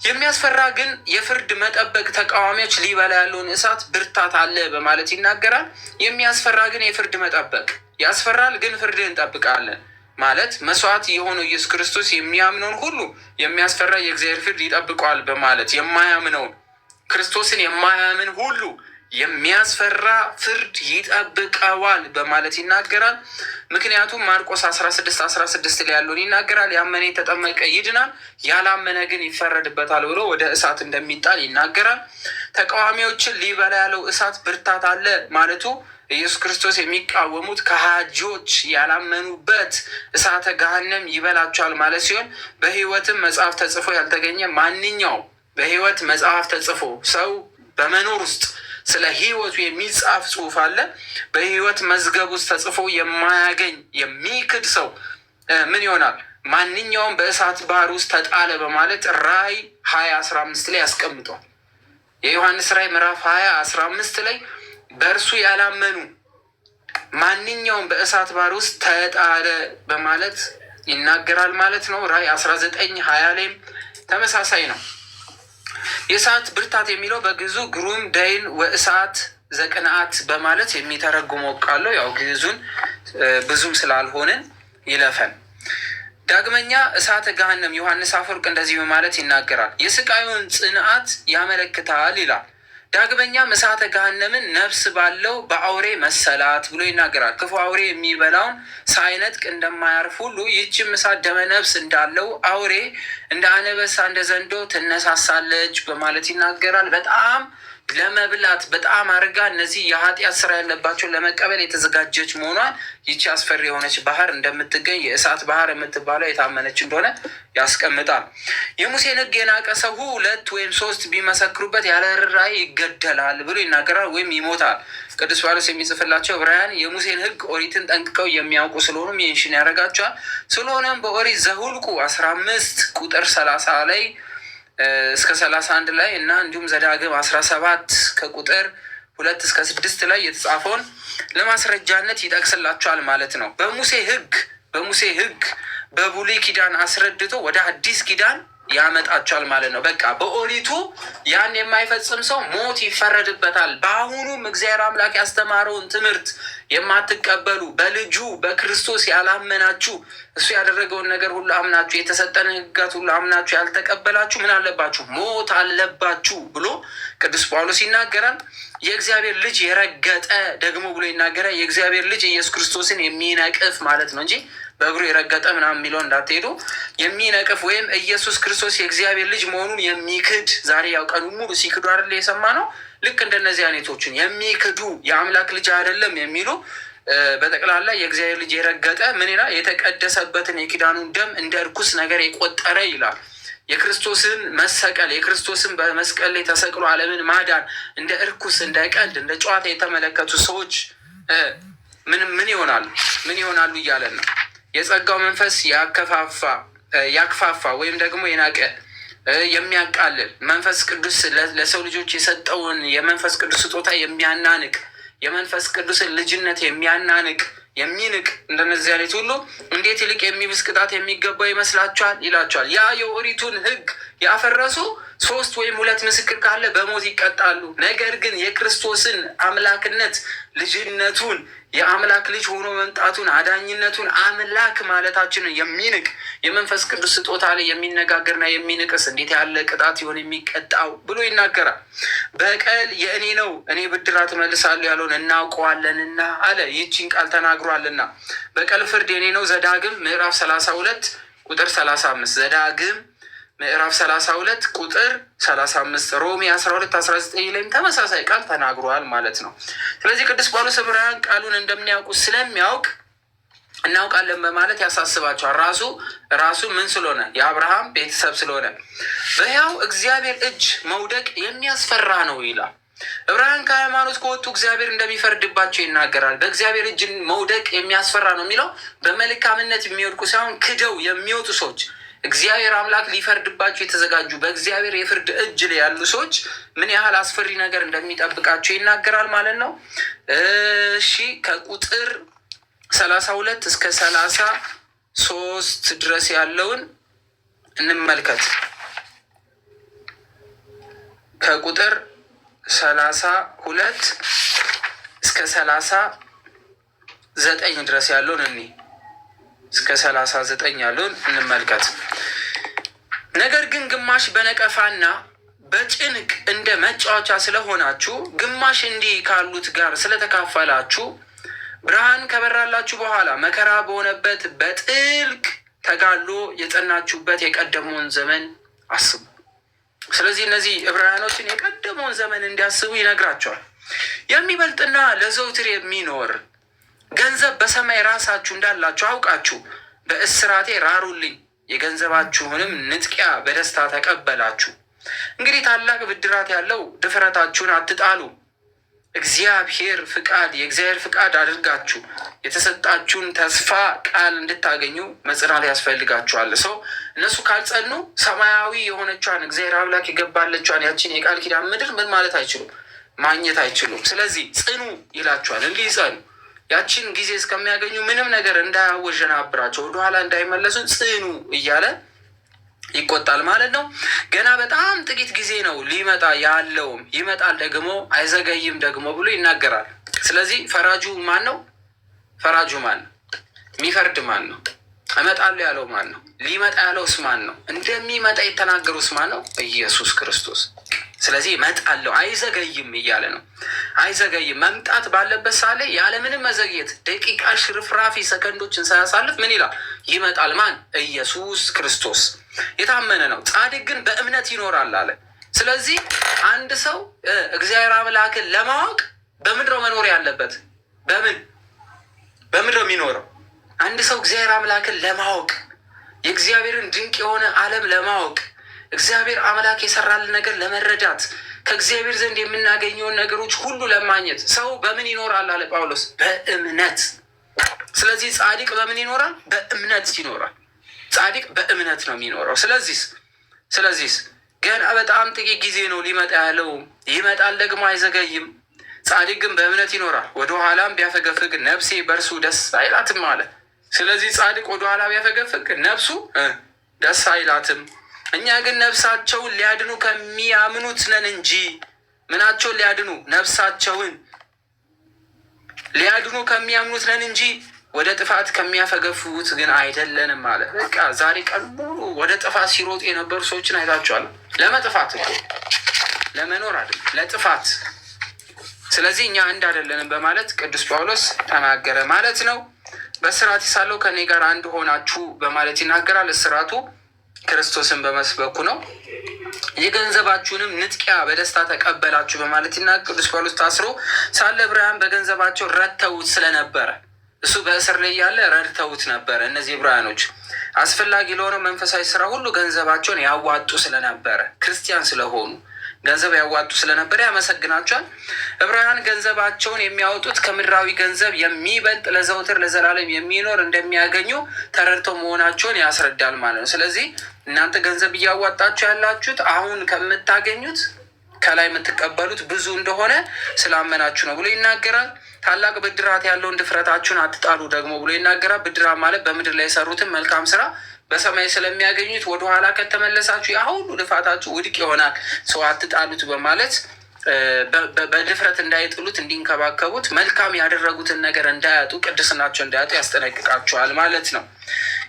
የሚያስፈራ ግን የፍርድ መጠበቅ ተቃዋሚዎች ሊበላ ያለውን እሳት ብርታት አለ በማለት ይናገራል። የሚያስፈራ ግን የፍርድ መጠበቅ ያስፈራል፣ ግን ፍርድ እንጠብቃለን ማለት መስዋዕት የሆነው ኢየሱስ ክርስቶስ የሚያምነውን ሁሉ የሚያስፈራ የእግዚአብሔር ፍርድ ይጠብቀዋል በማለት የማያምነውን ክርስቶስን የማያምን ሁሉ የሚያስፈራ ፍርድ ይጠብቀዋል በማለት ይናገራል። ምክንያቱም ማርቆስ 16:16 ላይ ያለውን ይናገራል። ያመነ የተጠመቀ ይድናል፣ ያላመነ ግን ይፈረድበታል ብሎ ወደ እሳት እንደሚጣል ይናገራል። ተቃዋሚዎችን ሊበላ ያለው እሳት ብርታት አለ ማለቱ ኢየሱስ ክርስቶስ የሚቃወሙት ከሃጂዎች ያላመኑበት እሳተ ገሃነም ይበላቸዋል ማለት ሲሆን በሕይወትም መጽሐፍ ተጽፎ ያልተገኘ ማንኛውም በሕይወት መጽሐፍ ተጽፎ ሰው በመኖር ውስጥ ስለ ሕይወቱ የሚጻፍ ጽሑፍ አለ። በሕይወት መዝገብ ውስጥ ተጽፎ የማያገኝ የሚክድ ሰው ምን ይሆናል? ማንኛውም በእሳት ባህር ውስጥ ተጣለ በማለት ራእይ 20:15 ላይ ያስቀምጧል። የዮሐንስ ራእይ ምዕራፍ 20:15 ላይ በእርሱ ያላመኑ ማንኛውም በእሳት ባህር ውስጥ ተጣለ በማለት ይናገራል ማለት ነው። ራእይ 19:20 ላይም ተመሳሳይ ነው። የእሳት ብርታት የሚለው በግዕዙ ግሩም ደይን ወእሳት ዘቅንዓት በማለት የሚተረጉመው ቃል ነው። ያው ግዕዙን ብዙም ስላልሆንን ይለፈን። ዳግመኛ እሳተ ገሃነም ዮሐንስ አፈወርቅ እንደዚህ በማለት ይናገራል። የስቃዩን ጽንዓት ያመለክታል ይላል። ዳግመኛም እሳተ ገሃነምን ነፍስ ባለው በአውሬ መሰላት ብሎ ይናገራል። ክፉ አውሬ የሚበላውን ሳይነጥቅ እንደማያርፍ ሁሉ ይህችም እሳት ደመ ነፍስ እንዳለው አውሬ እንደ አንበሳ እንደ ዘንዶ ትነሳሳለች በማለት ይናገራል። በጣም ለመብላት በጣም አድርጋ እነዚህ የኃጢአት ስራ ያለባቸውን ለመቀበል የተዘጋጀች መሆኗን ይቺ አስፈሪ የሆነች ባህር እንደምትገኝ የእሳት ባህር የምትባለው የታመነች እንደሆነ ያስቀምጣል። የሙሴን ሕግ የናቀ ሰው 2 ወይም 3 ቢመሰክሩበት ያለ ርኅራኄ ይገደላል ብሎ ይናገራል ወይም ይሞታል። ቅዱስ ጳውሎስ የሚጽፍላቸው ዕብራውያን የሙሴን ሕግ ኦሪትን ጠንቅቀው የሚያውቁ ስለሆኑም ይህንሽን ያደርጋቸዋል። ስለሆነም በኦሪት ዘኍልቍ 15:30 ላይ እስከ 31 ላይ እና እንዲሁም ዘዳግም 17 ከቁጥር 2-6 ላይ የተጻፈውን ለማስረጃነት ይጠቅስላቸዋል ማለት ነው። በሙሴ ሕግ በብሉይ ኪዳን አስረድቶ ወደ አዲስ ኪዳን ያመጣቸዋል ማለት ነው። በቃ በኦሪቱ ያን የማይፈጽም ሰው ሞት ይፈረድበታል። በአሁኑም እግዚአብሔር አምላክ ያስተማረውን ትምህርት የማትቀበሉ በልጁ በክርስቶስ ያላመናችሁ እሱ ያደረገውን ነገር ሁሉ አምናችሁ የተሰጠን ሕግጋት ሁሉ አምናችሁ ያልተቀበላችሁ ምን አለባችሁ? ሞት አለባችሁ ብሎ ቅዱስ ጳውሎስ ይናገራል። የእግዚአብሔር ልጅ የረገጠ ደግሞ ብሎ ይናገራል። የእግዚአብሔር ልጅ ኢየሱስ ክርስቶስን የሚነቅፍ ማለት ነው እንጂ በእግሩ የረገጠ ምናምን የሚለው እንዳትሄዱ። የሚነቅፍ ወይም ኢየሱስ ክርስቶስ የእግዚአብሔር ልጅ መሆኑን የሚክድ ዛሬ ያው ቀኑን ሙሉ ሲክዱ አይደለ የሰማ ነው። ልክ እንደነዚህ አይነቶችን የሚክዱ የአምላክ ልጅ አይደለም የሚሉ በጠቅላላ የእግዚአብሔር ልጅ የረገጠ ምን ይላል? የተቀደሰበትን የኪዳኑን ደም እንደ እርኩስ ነገር የቆጠረ ይላል። የክርስቶስን መሰቀል የክርስቶስን በመስቀል ላይ ተሰቅሎ ዓለምን ማዳን እንደ እርኩስ እንደ ቀልድ እንደ ጨዋታ የተመለከቱ ሰዎች ምን ይሆናሉ እያለን ነው። የጸጋው መንፈስ ያክፋፋ ወይም ደግሞ የናቀ የሚያቃልል መንፈስ ቅዱስ ለሰው ልጆች የሰጠውን የመንፈስ ቅዱስ ስጦታ የሚያናንቅ የመንፈስ ቅዱስን ልጅነት የሚያናንቅ የሚንቅ እንደነዚህ አይነት ሁሉ እንዴት ይልቅ የሚብስ ቅጣት የሚገባው ይመስላችኋል ይላቸዋል። ያ የኦሪቱን ሕግ ያፈረሱ 3 ወይም 2 ምስክር ካለ በሞት ይቀጣሉ። ነገር ግን የክርስቶስን አምላክነት ልጅነቱን የአምላክ ልጅ ሆኖ መምጣቱን አዳኝነቱን አምላክ ማለታችንን የሚንቅ የመንፈስ ቅዱስ ስጦታ ላይ የሚነጋገርና የሚንቅስ እንዴት ያለ ቅጣት ይሆን የሚቀጣው ብሎ ይናገራል። በቀል የእኔ ነው እኔ ብድራት እመልሳለሁ ያለውን እናውቀዋለንና አለ። ይህችን ቃል ተናግሯልና በቀል ፍርድ የኔ ነው። ዘዳግም ምዕራፍ 32 ቁጥር 35 ዘዳግም ምዕራፍ 32 ቁጥር 35 ሮሜ 12-19 ላይም ተመሳሳይ ቃል ተናግሯል ማለት ነው። ስለዚህ ቅዱስ ጳውሎስ ዕብራውያን ቃሉን እንደሚያውቁ ስለሚያውቅ እናውቃለን በማለት ያሳስባቸዋል። ራሱ ምን ስለሆነ የአብርሃም ቤተሰብ ስለሆነ በሕያው እግዚአብሔር እጅ መውደቅ የሚያስፈራ ነው ይላል። ዕብራውያን ከሃይማኖት ከወጡ እግዚአብሔር እንደሚፈርድባቸው ይናገራል። በእግዚአብሔር እጅ መውደቅ የሚያስፈራ ነው የሚለው በመልካምነት የሚወድቁ ሳይሆን ክደው የሚወጡ ሰዎች እግዚአብሔር አምላክ ሊፈርድባቸው የተዘጋጁ በእግዚአብሔር የፍርድ እጅ ላይ ያሉ ሰዎች ምን ያህል አስፈሪ ነገር እንደሚጠብቃቸው ይናገራል ማለት ነው። እሺ ከቁጥር 32 እስከ 33 ድረስ ያለውን እንመልከት። ከቁጥር 32 እስከ 39 ድረስ ያለውን እስከ 39 ያለውን እንመልከት። ነገር ግን ግማሽ በነቀፋና በጭንቅ እንደ መጫወቻ ስለሆናችሁ፣ ግማሽ እንዲህ ካሉት ጋር ስለተካፈላችሁ፣ ብርሃን ከበራላችሁ በኋላ መከራ በሆነበት በጥልቅ ተጋድሎ የጸናችሁበት የቀደመውን ዘመን አስቡ። ስለዚህ እነዚህ ዕብራውያኖችን የቀደመውን ዘመን እንዲያስቡ ይነግራቸዋል። የሚበልጥና ለዘውትር የሚኖር ገንዘብ በሰማይ ራሳችሁ እንዳላችሁ አውቃችሁ በእስራቴ ራሩልኝ፣ የገንዘባችሁንም ንጥቂያ በደስታ ተቀበላችሁ። እንግዲህ ታላቅ ብድራት ያለው ድፍረታችሁን አትጣሉ። የእግዚአብሔር ፍቃድ አድርጋችሁ የተሰጣችሁን ተስፋ ቃል እንድታገኙ መጽናት ያስፈልጋችኋል። ሰው እነሱ ካልጸኑ ሰማያዊ የሆነቿን እግዚአብሔር አምላክ የገባለቿን ያችን የቃል ኪዳን ምድር ምን ማለት አይችሉም፣ ማግኘት አይችሉም። ስለዚህ ጽኑ ይላችኋል። እንዲህ ጸኑ፣ ያችን ጊዜ እስከሚያገኙ ምንም ነገር እንዳያወዠናብራቸው ወደኋላ እንዳይመለሱ ጽኑ እያለ ይቆጣል ማለት ነው። ገና በጣም ጥቂት ጊዜ ነው ሊመጣ ያለውም፣ ይመጣል ደግሞ አይዘገይም ደግሞ ብሎ ይናገራል። ስለዚህ ፈራጁ ማን ነው? የሚፈርድ ማን ነው? እመጣለሁ ያለው ማን ነው? ሊመጣ ያለውስ ማን ነው? እንደሚመጣ የተናገሩስ ማን ነው? ኢየሱስ ክርስቶስ። ስለዚህ እመጣለሁ አይዘገይም እያለ ነው። አይዘገይም መምጣት ባለበት ሳለ ያለምንም መዘግየት ደቂቃ ሽርፍራፊ ሰከንዶችን ሳያሳልፍ ምን ይላል? ይመጣል። ማን? ኢየሱስ ክርስቶስ። የታመነ ነው። ጻድቅ ግን በእምነት ይኖራል አለ። ስለዚህ አንድ ሰው እግዚአብሔር አምላክን ለማወቅ በምድረው መኖር ያለበት በምድረው የሚኖረው አንድ ሰው እግዚአብሔር አምላክን ለማወቅ የእግዚአብሔርን ድንቅ የሆነ ዓለም ለማወቅ እግዚአብሔር አምላክ የሰራልን ነገር ለመረዳት ከእግዚአብሔር ዘንድ የምናገኘውን ነገሮች ሁሉ ለማግኘት ሰው በምን ይኖራል አለ ጳውሎስ? በእምነት። ስለዚህ ጻድቅ በምን ይኖራል? በእምነት ይኖራል። ጻድቅ በእምነት ነው የሚኖረው። ስለዚህ ገና በጣም ጥቂት ጊዜ ነው ሊመጣ ያለው። ይመጣል ደግሞ አይዘገይም። ጻድቅ ግን በእምነት ይኖራል። ወደኋላም ቢያፈገፍግ ነፍሴ በእርሱ ደስ አይላትም አለ። ስለዚህ ጻድቅ ወደኋላ ቢያፈገፍግ ነፍሱ ደስ አይላትም። እኛ ግን ነፍሳቸውን ሊያድኑ ከሚያምኑት ነን እንጂ ምናቸውን ሊያድኑ? ነፍሳቸውን ሊያድኑ ከሚያምኑት ነን እንጂ ወደ ጥፋት ከሚያፈገፍጉት ግን አይደለንም አለ። በቃ ዛሬ ቀን ሙሉ ወደ ጥፋት ሲሮጡ የነበሩ ሰዎችን አይታችኋል። ለመጥፋት እኮ ለመኖር አይደለም፣ ለጥፋት። ስለዚህ እኛ አንድ አይደለንም በማለት ቅዱስ ጳውሎስ ተናገረ ማለት ነው። በእስራት ሳለሁ ከእኔ ጋር አንድ ሆናችሁ በማለት ይናገራል። እስራቱ ክርስቶስን በመስበኩ ነው። የገንዘባችሁንም ንጥቂያ በደስታ ተቀበላችሁ በማለት ይናገራል። ቅዱስ ጳውሎስ ታስሮ ሳለ ዕብራውያን በገንዘባቸው ረድተውት ስለነበረ እሱ በእስር ላይ ያለ ረድተውት ነበረ። እነዚህ ዕብራውያኖች አስፈላጊ ለሆነው መንፈሳዊ ስራ ሁሉ ገንዘባቸውን ያዋጡ ስለነበረ ክርስቲያን ስለሆኑ ገንዘብ ያዋጡ ስለነበረ ያመሰግናቸዋል። ዕብራውያን ገንዘባቸውን የሚያወጡት ከምድራዊ ገንዘብ የሚበልጥ ለዘውትር ለዘላለም የሚኖር እንደሚያገኙ ተረድተው መሆናቸውን ያስረዳል ማለት ነው። ስለዚህ እናንተ ገንዘብ እያዋጣችሁ ያላችሁት አሁን ከምታገኙት ከላይ የምትቀበሉት ብዙ እንደሆነ ስላመናችሁ ነው ብሎ ይናገራል። ታላቅ ብድራት ያለውን ድፍረታችሁን አትጣሉ ደግሞ ብሎ ይናገራል። ብድራት ማለት በምድር ላይ የሰሩትን መልካም ስራ በሰማይ ስለሚያገኙት ወደኋላ ከተመለሳችሁ ያ ሁሉ ልፋታችሁ ውድቅ ይሆናል። ሰው አትጣሉት በማለት በድፍረት እንዳይጥሉት እንዲንከባከቡት፣ መልካም ያደረጉትን ነገር እንዳያጡ፣ ቅድስናቸው እንዳያጡ ያስጠነቅቃቸዋል ማለት ነው።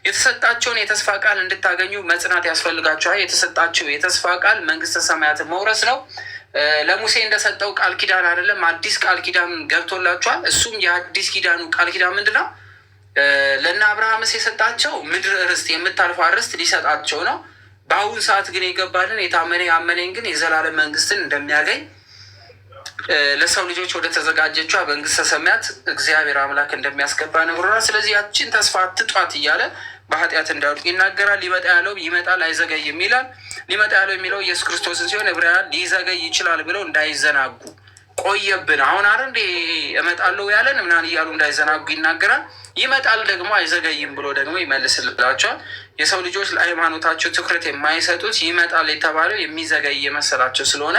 የተሰጣቸውን የተስፋ ቃል እንድታገኙ መጽናት ያስፈልጋቸዋል። የተሰጣቸው የተስፋ ቃል መንግስተ ሰማያትን መውረስ ነው። ለሙሴ እንደሰጠው ቃል ኪዳን አይደለም፣ አዲስ ቃል ኪዳን ገብቶላቸዋል። እሱም የአዲስ ኪዳኑ ቃል ኪዳን ምንድን ነው? ለእነ አብርሃምስ የሰጣቸው ምድር ርስት የምታልፈው ርስት ሊሰጣቸው ነው። በአሁኑ ሰዓት ግን የገባልን የታመነ ያመነኝ ግን የዘላለም መንግስትን እንደሚያገኝ ለሰው ልጆች ወደ ተዘጋጀችው መንግስተ ሰማያት እግዚአብሔር አምላክ እንደሚያስገባ ነግሮናል። ስለዚህ ያችን ተስፋ አትጧት እያለ በኃጢአት እንዳይወድቁ ይናገራል። ሊመጣ ያለው ይመጣል አይዘገይም ይላል። ሊመጣ ያለው የሚለው ኢየሱስ ክርስቶስን ሲሆን ዕብራውያን ሊዘገይ ይችላል ብለው እንዳይዘናጉ ቆየብን አሁን አረ እንዴ እመጣለሁ ያለን ምናምን እያሉ እንዳይዘናጉ ይናገራል። ይመጣል ደግሞ አይዘገይም ብሎ ደግሞ ይመልስላቸዋል። የሰው ልጆች ለሃይማኖታቸው ትኩረት የማይሰጡት ይመጣል የተባለው የሚዘገይ የመሰላቸው ስለሆነ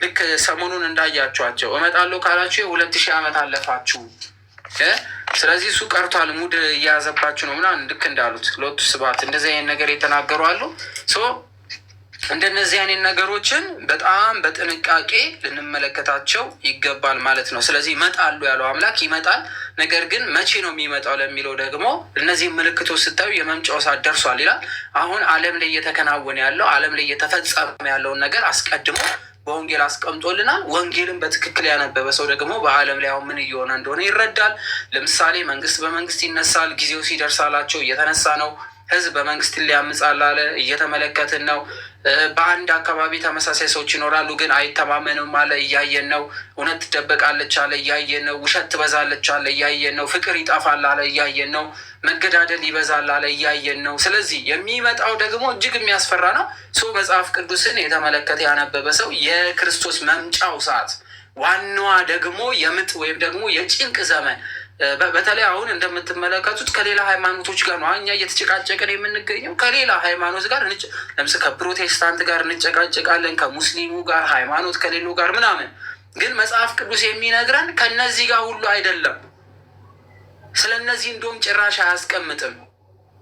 ልክ ሰሞኑን እንዳያቸዋቸው እመጣለሁ ካላችሁ 2000 ዓመት አለፋችሁ፣ ስለዚህ እሱ ቀርቷል ሙድ እያያዘባችሁ ነው ምናምን ልክ እንዳሉት ሎቱ ስብሐት እንደዚህ አይነት ነገር የተናገሩ አሉ። እንደነዚህ አይነት ነገሮችን በጣም በጥንቃቄ ልንመለከታቸው ይገባል ማለት ነው። ስለዚህ ይመጣሉ ያለው አምላክ ይመጣል። ነገር ግን መቼ ነው የሚመጣው ለሚለው ደግሞ እነዚህ ምልክቶች ስታዩ የመምጫው ሰዓት ደርሷል ይላል። አሁን ዓለም ላይ እየተከናወነ ያለው ዓለም ላይ እየተፈጸመ ያለውን ነገር አስቀድሞ በወንጌል አስቀምጦልናል። ወንጌልን በትክክል ያነበበ ሰው ደግሞ በዓለም ላይ አሁን ምን እየሆነ እንደሆነ ይረዳል። ለምሳሌ መንግስት በመንግስት ይነሳል፣ ጊዜው ሲደርሳላቸው እየተነሳ ነው። ህዝብ በመንግስት ሊያምጻል አለ፣ እየተመለከትን ነው። በአንድ አካባቢ ተመሳሳይ ሰዎች ይኖራሉ፣ ግን አይተማመንም አለ፣ እያየን ነው። እውነት ትደበቃለች አለ፣ እያየን ነው። ውሸት ትበዛለች አለ፣ እያየን ነው። ፍቅር ይጠፋል አለ፣ እያየን ነው። መገዳደል ይበዛል አለ፣ እያየን ነው። ስለዚህ የሚመጣው ደግሞ እጅግ የሚያስፈራ ነው። ሰው መጽሐፍ ቅዱስን የተመለከተ ያነበበ ሰው የክርስቶስ መምጫው ሰዓት ዋናዋ ደግሞ የምጥ ወይም ደግሞ የጭንቅ ዘመን በተለይ አሁን እንደምትመለከቱት ከሌላ ሃይማኖቶች ጋር ነው እኛ እየተጨቃጨቅን የምንገኘው። ከሌላ ሃይማኖት ጋር ለምሳሌ ከፕሮቴስታንት ጋር እንጨቃጨቃለን፣ ከሙስሊሙ ጋር፣ ሃይማኖት ከሌሎ ጋር ምናምን። ግን መጽሐፍ ቅዱስ የሚነግረን ከነዚህ ጋር ሁሉ አይደለም። ስለ እነዚህ እንደውም ጭራሽ አያስቀምጥም።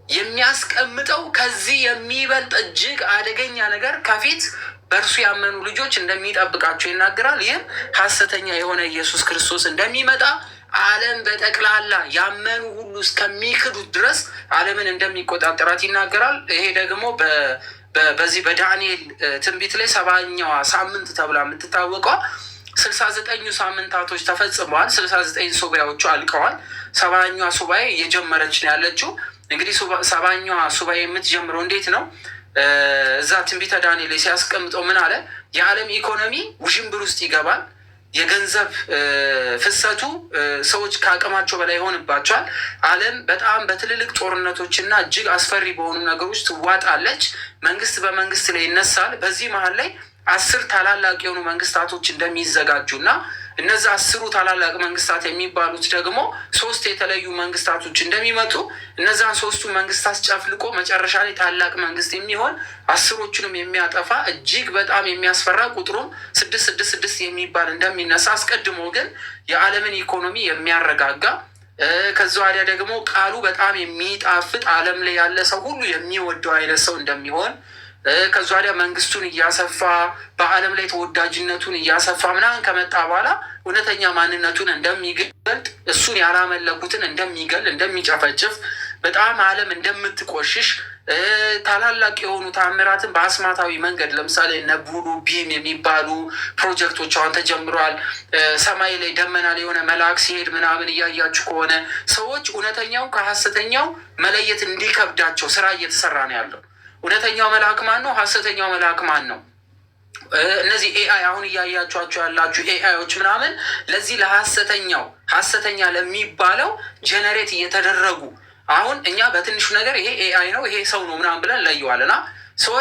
የሚያስቀምጠው ከዚህ የሚበልጥ እጅግ አደገኛ ነገር ከፊት በእርሱ ያመኑ ልጆች እንደሚጠብቃቸው ይናገራል። ይህም ሐሰተኛ የሆነ ኢየሱስ ክርስቶስ እንደሚመጣ ዓለም በጠቅላላ ያመኑ ሁሉ እስከሚክዱት ድረስ ዓለምን እንደሚቆጣጠራት ይናገራል። ይሄ ደግሞ በዚህ በዳንኤል ትንቢት ላይ 7ኛዋ ሳምንት ተብላ የምትታወቀው 69 ሳምንታቶች ተፈጽመዋል። 69 ሱባኤዎቹ አልቀዋል። 7ኛዋ ሱባኤ እየጀመረች ነው ያለችው። እንግዲህ 7ኛዋ ሱባኤ የምትጀምረው እንዴት ነው? እዛ ትንቢተ ዳንኤል ላይ ሲያስቀምጠው ምን አለ? የዓለም ኢኮኖሚ ውዥንብር ውስጥ ይገባል። የገንዘብ ፍሰቱ ሰዎች ከአቅማቸው በላይ ይሆንባቸዋል። ዓለም በጣም በትልልቅ ጦርነቶችና እጅግ አስፈሪ በሆኑ ነገሮች ትዋጣለች። መንግስት በመንግስት ላይ ይነሳል። በዚህ መሀል ላይ 10 ታላላቅ የሆኑ መንግስታቶች እንደሚዘጋጁና እነዚህ 10 ታላላቅ መንግስታት የሚባሉት ደግሞ 3 የተለዩ መንግስታቶች እንደሚመጡ እነዛን 3ቱ መንግስታት ጨፍልቆ መጨረሻ ላይ ታላቅ መንግስት የሚሆን 10ዎቹንም የሚያጠፋ እጅግ በጣም የሚያስፈራ ቁጥሩም 666 የሚባል እንደሚነሳ አስቀድሞ ግን የዓለምን ኢኮኖሚ የሚያረጋጋ ከዛ ወዲያ ደግሞ ቃሉ በጣም የሚጣፍጥ ዓለም ላይ ያለ ሰው ሁሉ የሚወደው አይነት ሰው እንደሚሆን ከዛ ወዲያ መንግስቱን እያሰፋ በዓለም ላይ ተወዳጅነቱን እያሰፋ ምናምን ከመጣ በኋላ እውነተኛ ማንነቱን እንደሚገልጥ እሱን ያላመለኩትን እንደሚገል እንደሚጨፈጭፍ በጣም ዓለም እንደምትቆሽሽ ታላላቅ የሆኑ ታምራትን በአስማታዊ መንገድ ለምሳሌ ነቡሉ ቢም የሚባሉ ፕሮጀክቶች አሁን ተጀምረዋል። ሰማይ ላይ ደመና ላይ የሆነ መልአክ ሲሄድ ምናምን እያያችሁ ከሆነ ሰዎች እውነተኛው ከሀሰተኛው መለየት እንዲከብዳቸው ስራ እየተሰራ ነው ያለው። እውነተኛው መልአክ ማን ነው? ሀሰተኛው መልአክ ማን ነው? እነዚህ ኤአይ አሁን እያያችኋቸው ያላችሁ ኤአይዎች ምናምን ለዚህ ለሀሰተኛው ሀሰተኛ ለሚባለው ጀነሬት እየተደረጉ አሁን እኛ በትንሹ ነገር ይሄ ኤአይ ነው ይሄ ሰው ነው ምናምን ብለን ለየዋልና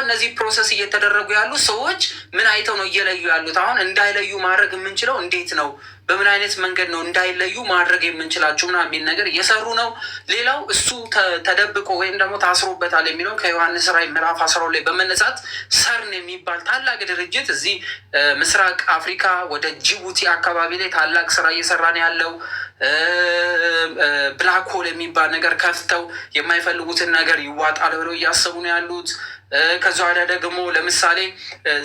እነዚህ ፕሮሰስ እየተደረጉ ያሉ ሰዎች ምን አይተው ነው እየለዩ ያሉት? አሁን እንዳይለዩ ማድረግ የምንችለው እንዴት ነው? በምን አይነት መንገድ ነው እንዳይለዩ ማድረግ የምንችላቸው ምናምን የሚል ነገር እየሰሩ ነው። ሌላው እሱ ተደብቆ ወይም ደግሞ ታስሮበታል የሚለው ከዮሐንስ ራዕይ ምዕራፍ 12 ላይ በመነሳት ሰርን የሚባል ታላቅ ድርጅት እዚህ ምስራቅ አፍሪካ ወደ ጅቡቲ አካባቢ ላይ ታላቅ ስራ እየሰራ ነው ያለው። ብላክ ሆል የሚባል ነገር ከፍተው የማይፈልጉትን ነገር ይዋጣል ብለው እያሰቡ ነው ያሉት። ከዛ ወዲያ ደግሞ ለምሳሌ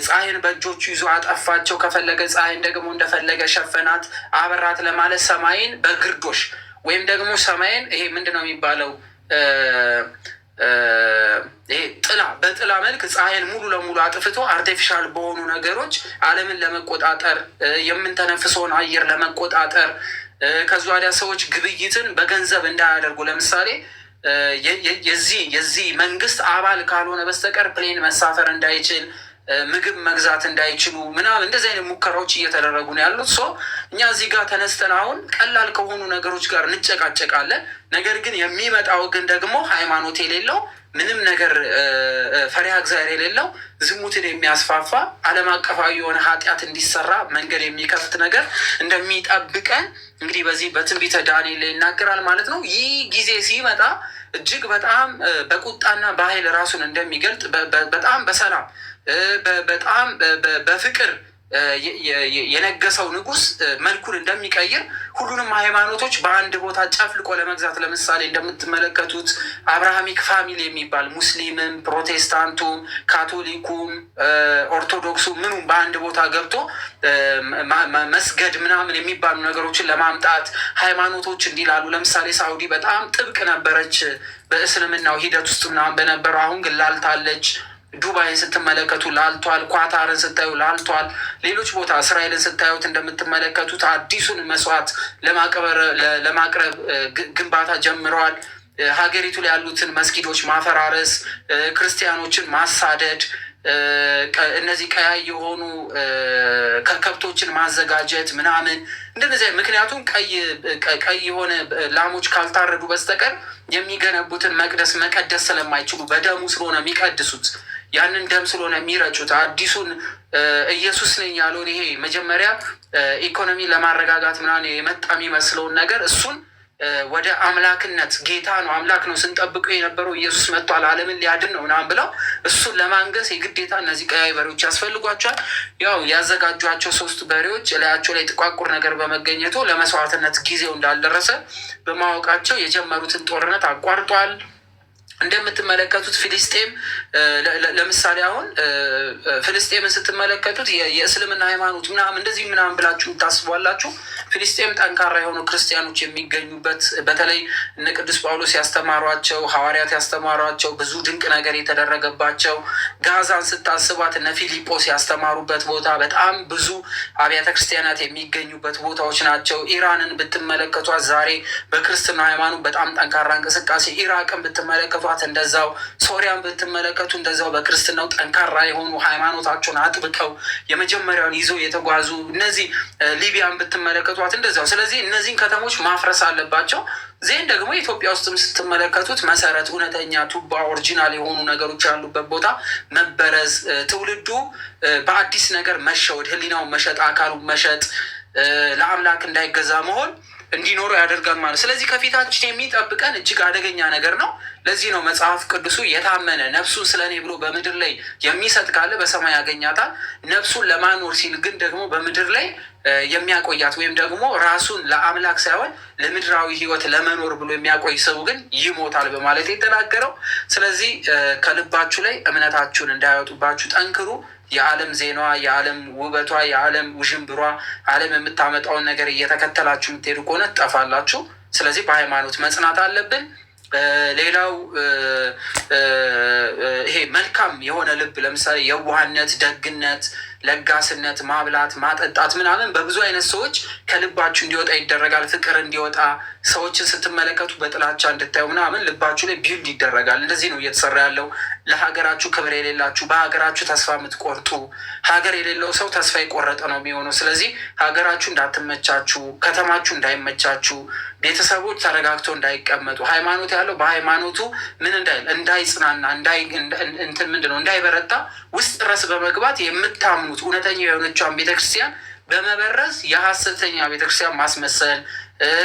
ፀሐይን በእጆቹ ይዞ አጠፋቸው፣ ከፈለገ ፀሐይን ደግሞ እንደፈለገ ሸፈናት፣ አበራት ለማለት ሰማይን በግርዶሽ ወይም ደግሞ ሰማይን ይሄ ምንድን ነው የሚባለው ይሄ በጥላ መልክ ፀሐይን ሙሉ ለሙሉ አጥፍቶ አርቲፊሻል በሆኑ ነገሮች ዓለምን ለመቆጣጠር የምንተነፍሰውን አየር ለመቆጣጠር ከዛ ወዲያ ሰዎች ግብይትን በገንዘብ እንዳያደርጉ ለምሳሌ የዚህ መንግስት አባል ካልሆነ በስተቀር ፕሌን መሳፈር እንዳይችል ምግብ መግዛት እንዳይችሉ ምናምን እንደዚህ አይነት ሙከራዎች እየተደረጉ ነው ያሉት። እኛ እዚህ ጋር ተነስተን አሁን ቀላል ከሆኑ ነገሮች ጋር እንጨቃጨቃለን። ነገር ግን የሚመጣው ግን ደግሞ ሃይማኖት የሌለው ምንም ነገር ፈሪሃ እግዚአብሔር የሌለው ዝሙትን የሚያስፋፋ ዓለም አቀፋዊ የሆነ ኃጢአት እንዲሰራ መንገድ የሚከፍት ነገር እንደሚጠብቀን እንግዲህ በዚህ በትንቢተ ዳንኤል ላይ ይናገራል ማለት ነው። ይህ ጊዜ ሲመጣ እጅግ በጣም በቁጣና በኃይል ራሱን እንደሚገልጥ በጣም በሰላም በጣም በፍቅር የነገሰው ንጉስ መልኩን እንደሚቀይር ሁሉንም ሃይማኖቶች በአንድ ቦታ ጨፍልቆ ለመግዛት ለምሳሌ እንደምትመለከቱት አብርሃሚክ ፋሚሊ የሚባል ሙስሊምም፣ ፕሮቴስታንቱም፣ ካቶሊኩም፣ ኦርቶዶክሱ ምኑም በአንድ ቦታ ገብቶ መስገድ ምናምን የሚባሉ ነገሮችን ለማምጣት ሃይማኖቶች እንዲላሉ ለምሳሌ ሳውዲ በጣም ጥብቅ ነበረች በእስልምናው ሂደት ውስጥ ምናምን በነበረው፣ አሁን ግን ላልታለች። ዱባይን ስትመለከቱ ላልቷል። ኳታርን ስታዩ ላልቷል። ሌሎች ቦታ እስራኤልን ስታዩት እንደምትመለከቱት አዲሱን መስዋዕት ለማቅረብ ግንባታ ጀምረዋል። ሀገሪቱ ላይ ያሉትን መስጊዶች ማፈራረስ፣ ክርስቲያኖችን ማሳደድ፣ እነዚህ ቀያይ የሆኑ ከብቶችን ማዘጋጀት ምናምን እንደነዚህ። ምክንያቱም ቀይ የሆነ ላሞች ካልታረዱ በስተቀር የሚገነቡትን መቅደስ መቀደስ ስለማይችሉ በደሙ ስለሆነ የሚቀድሱት ያንን ደም ስለሆነ የሚረጩት አዲሱን ኢየሱስ ነኝ ያለውን ይሄ መጀመሪያ ኢኮኖሚ ለማረጋጋት ምናምን የመጣ የሚመስለውን ነገር እሱን ወደ አምላክነት ጌታ ነው አምላክ ነው ስንጠብቀው የነበረው ኢየሱስ መጥቷል ዓለምን ሊያድን ነው ምናምን ብለው እሱን ለማንገስ የግዴታ እነዚህ ቀያይ በሬዎች ያስፈልጓቸዋል። ያው ያዘጋጇቸው 3 በሬዎች እላያቸው ላይ ጥቋቁር ነገር በመገኘቱ ለመስዋዕትነት ጊዜው እንዳልደረሰ በማወቃቸው የጀመሩትን ጦርነት አቋርጧል። እንደምትመለከቱት ፊልስጤም ለምሳሌ አሁን ፊልስጤምን ስትመለከቱት የእስልምና ሃይማኖት ምናምን እንደዚህ ምናምን ብላችሁ ታስቧላችሁ። ፊልስጤም ጠንካራ የሆኑ ክርስቲያኖች የሚገኙበት በተለይ እነ ቅዱስ ጳውሎስ ያስተማሯቸው ሐዋርያት ያስተማሯቸው ብዙ ድንቅ ነገር የተደረገባቸው፣ ጋዛን ስታስቧት እነ ፊልጶስ ያስተማሩበት ቦታ በጣም ብዙ አብያተ ክርስቲያናት የሚገኙበት ቦታዎች ናቸው። ኢራንን ብትመለከቷት ዛሬ በክርስትና ሃይማኖት በጣም ጠንካራ እንቅስቃሴ፣ ኢራቅን ብትመለከቷት እንደዛው፣ ሶሪያን ብትመለከቱ እንደዛው በክርስትናው ጠንካራ የሆኑ ሃይማኖታቸውን አጥብቀው የመጀመሪያውን ይዘው የተጓዙ፣ እነዚህ ሊቢያን ብትመለከቷት እንደዛው። ስለዚህ እነዚህን ከተሞች ማፍረስ አለባቸው። ዜን ደግሞ ኢትዮጵያ ውስጥም ስትመለከቱት መሰረት እውነተኛ ቱባ ኦሪጂናል የሆኑ ነገሮች ያሉበት ቦታ መበረዝ፣ ትውልዱ በአዲስ ነገር መሸወድ፣ ህሊናውን መሸጥ፣ አካሉን መሸጥ፣ ለአምላክ እንዳይገዛ መሆን እንዲኖሩ ያደርጋል ማለት። ስለዚህ ከፊታችን የሚጠብቀን እጅግ አደገኛ ነገር ነው። ለዚህ ነው መጽሐፍ ቅዱሱ የታመነ ነፍሱን ስለ እኔ ብሎ በምድር ላይ የሚሰጥ ካለ በሰማይ ያገኛታል፣ ነፍሱን ለማኖር ሲል ግን ደግሞ በምድር ላይ የሚያቆያት ወይም ደግሞ ራሱን ለአምላክ ሳይሆን ለምድራዊ ህይወት ለመኖር ብሎ የሚያቆይ ሰው ግን ይሞታል በማለት የተናገረው። ስለዚህ ከልባችሁ ላይ እምነታችሁን እንዳያወጡባችሁ ጠንክሩ። የዓለም ዜናዋ፣ የዓለም ውበቷ፣ የዓለም ውዥንብሯ፣ ዓለም የምታመጣውን ነገር እየተከተላችሁ የምትሄዱ ከሆነ ትጠፋላችሁ። ስለዚህ በሃይማኖት መጽናት አለብን። ሌላው ይሄ መልካም የሆነ ልብ ለምሳሌ የዋህነት፣ ደግነት ለጋስነት፣ ማብላት፣ ማጠጣት ምናምን በብዙ አይነት ሰዎች ከልባችሁ እንዲወጣ ይደረጋል። ፍቅር እንዲወጣ፣ ሰዎችን ስትመለከቱ በጥላቻ እንድታዩ ምናምን ልባችሁ ላይ ቢልድ ይደረጋል። እንደዚህ ነው እየተሰራ ያለው። ለሀገራችሁ ክብር የሌላችሁ፣ በሀገራችሁ ተስፋ የምትቆርጡ፣ ሀገር የሌለው ሰው ተስፋ የቆረጠ ነው የሚሆነው። ስለዚህ ሀገራችሁ እንዳትመቻችሁ፣ ከተማችሁ እንዳይመቻችሁ፣ ቤተሰቦች ተረጋግተው እንዳይቀመጡ፣ ሃይማኖት ያለው በሃይማኖቱ ምን እንዳይጽናና እንትን ምንድን ነው እንዳይበረታ ውስጥ ድረስ በመግባት የምታምኑት እውነተኛ የሆነቿን ቤተክርስቲያን በመበረዝ የሀሰተኛ ቤተክርስቲያን ማስመሰል፣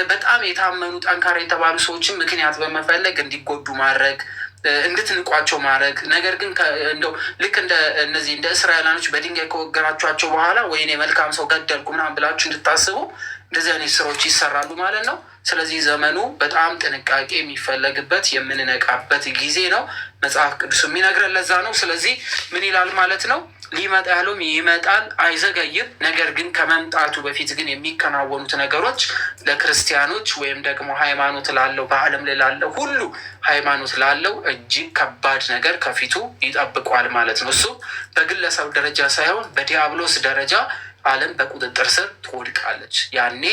በጣም የታመኑ ጠንካራ የተባሉ ሰዎችን ምክንያት በመፈለግ እንዲጎዱ ማድረግ፣ እንድትንቋቸው ማድረግ። ነገር ግን እንደው ልክ እንደ እነዚህ እንደ እስራኤላኖች በድንጋይ ከወገራችኋቸው በኋላ ወይኔ መልካም ሰው ገደልኩ ምናምን ብላችሁ እንድታስቡ እንደዚህ አይነት ስራዎች ይሰራሉ ማለት ነው። ስለዚህ ዘመኑ በጣም ጥንቃቄ የሚፈለግበት የምንነቃበት ጊዜ ነው። መጽሐፍ ቅዱስ የሚነግረን ለዛ ነው። ስለዚህ ምን ይላል ማለት ነው? ሊመጣ ያለውም ይመጣል፣ አይዘገይም። ነገር ግን ከመምጣቱ በፊት ግን የሚከናወኑት ነገሮች ለክርስቲያኖች ወይም ደግሞ ሃይማኖት ላለው በዓለም ላይ ላለው ሁሉ ሃይማኖት ላለው እጅግ ከባድ ነገር ከፊቱ ይጠብቋል ማለት ነው። እሱ በግለሰብ ደረጃ ሳይሆን በዲያብሎስ ደረጃ ዓለም በቁጥጥር ስር ትወድቃለች። ያኔ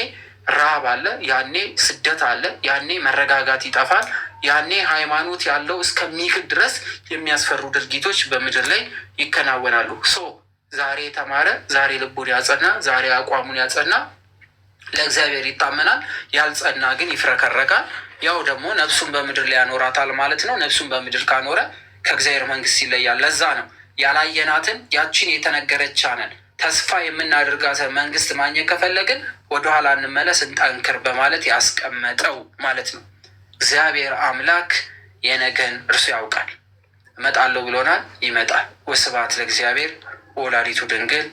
ረሃብ አለ፣ ያኔ ስደት አለ፣ ያኔ መረጋጋት ይጠፋል፣ ያኔ ሃይማኖት ያለው እስከሚክድ ድረስ የሚያስፈሩ ድርጊቶች በምድር ላይ ይከናወናሉ። ዛሬ የተማረ ዛሬ ልቡን ያጸና ዛሬ አቋሙን ያጸና ለእግዚአብሔር ይታመናል። ያልጸና ግን ይፍረከረካል። ያው ደግሞ ነፍሱን በምድር ላይ ያኖራታል ማለት ነው። ነፍሱን በምድር ካኖረ ከእግዚአብሔር መንግስት ይለያል። ለዛ ነው ያላየናትን ያችን የተነገረቻንን ተስፋ የምናደርጋት መንግስት ማግኘት ከፈለግን ወደኋላ እንመለስ፣ እንጠንክር በማለት ያስቀመጠው ማለት ነው። እግዚአብሔር አምላክ የነገን እርሱ ያውቃል። እመጣለሁ ብሎናል፣ ይመጣል። ወስብሐት ለእግዚአብሔር ወወላዲቱ ድንግል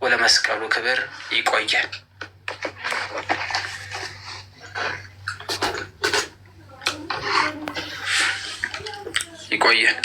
ወለመስቀሉ ክብር። ይቆየን። ይቆየን።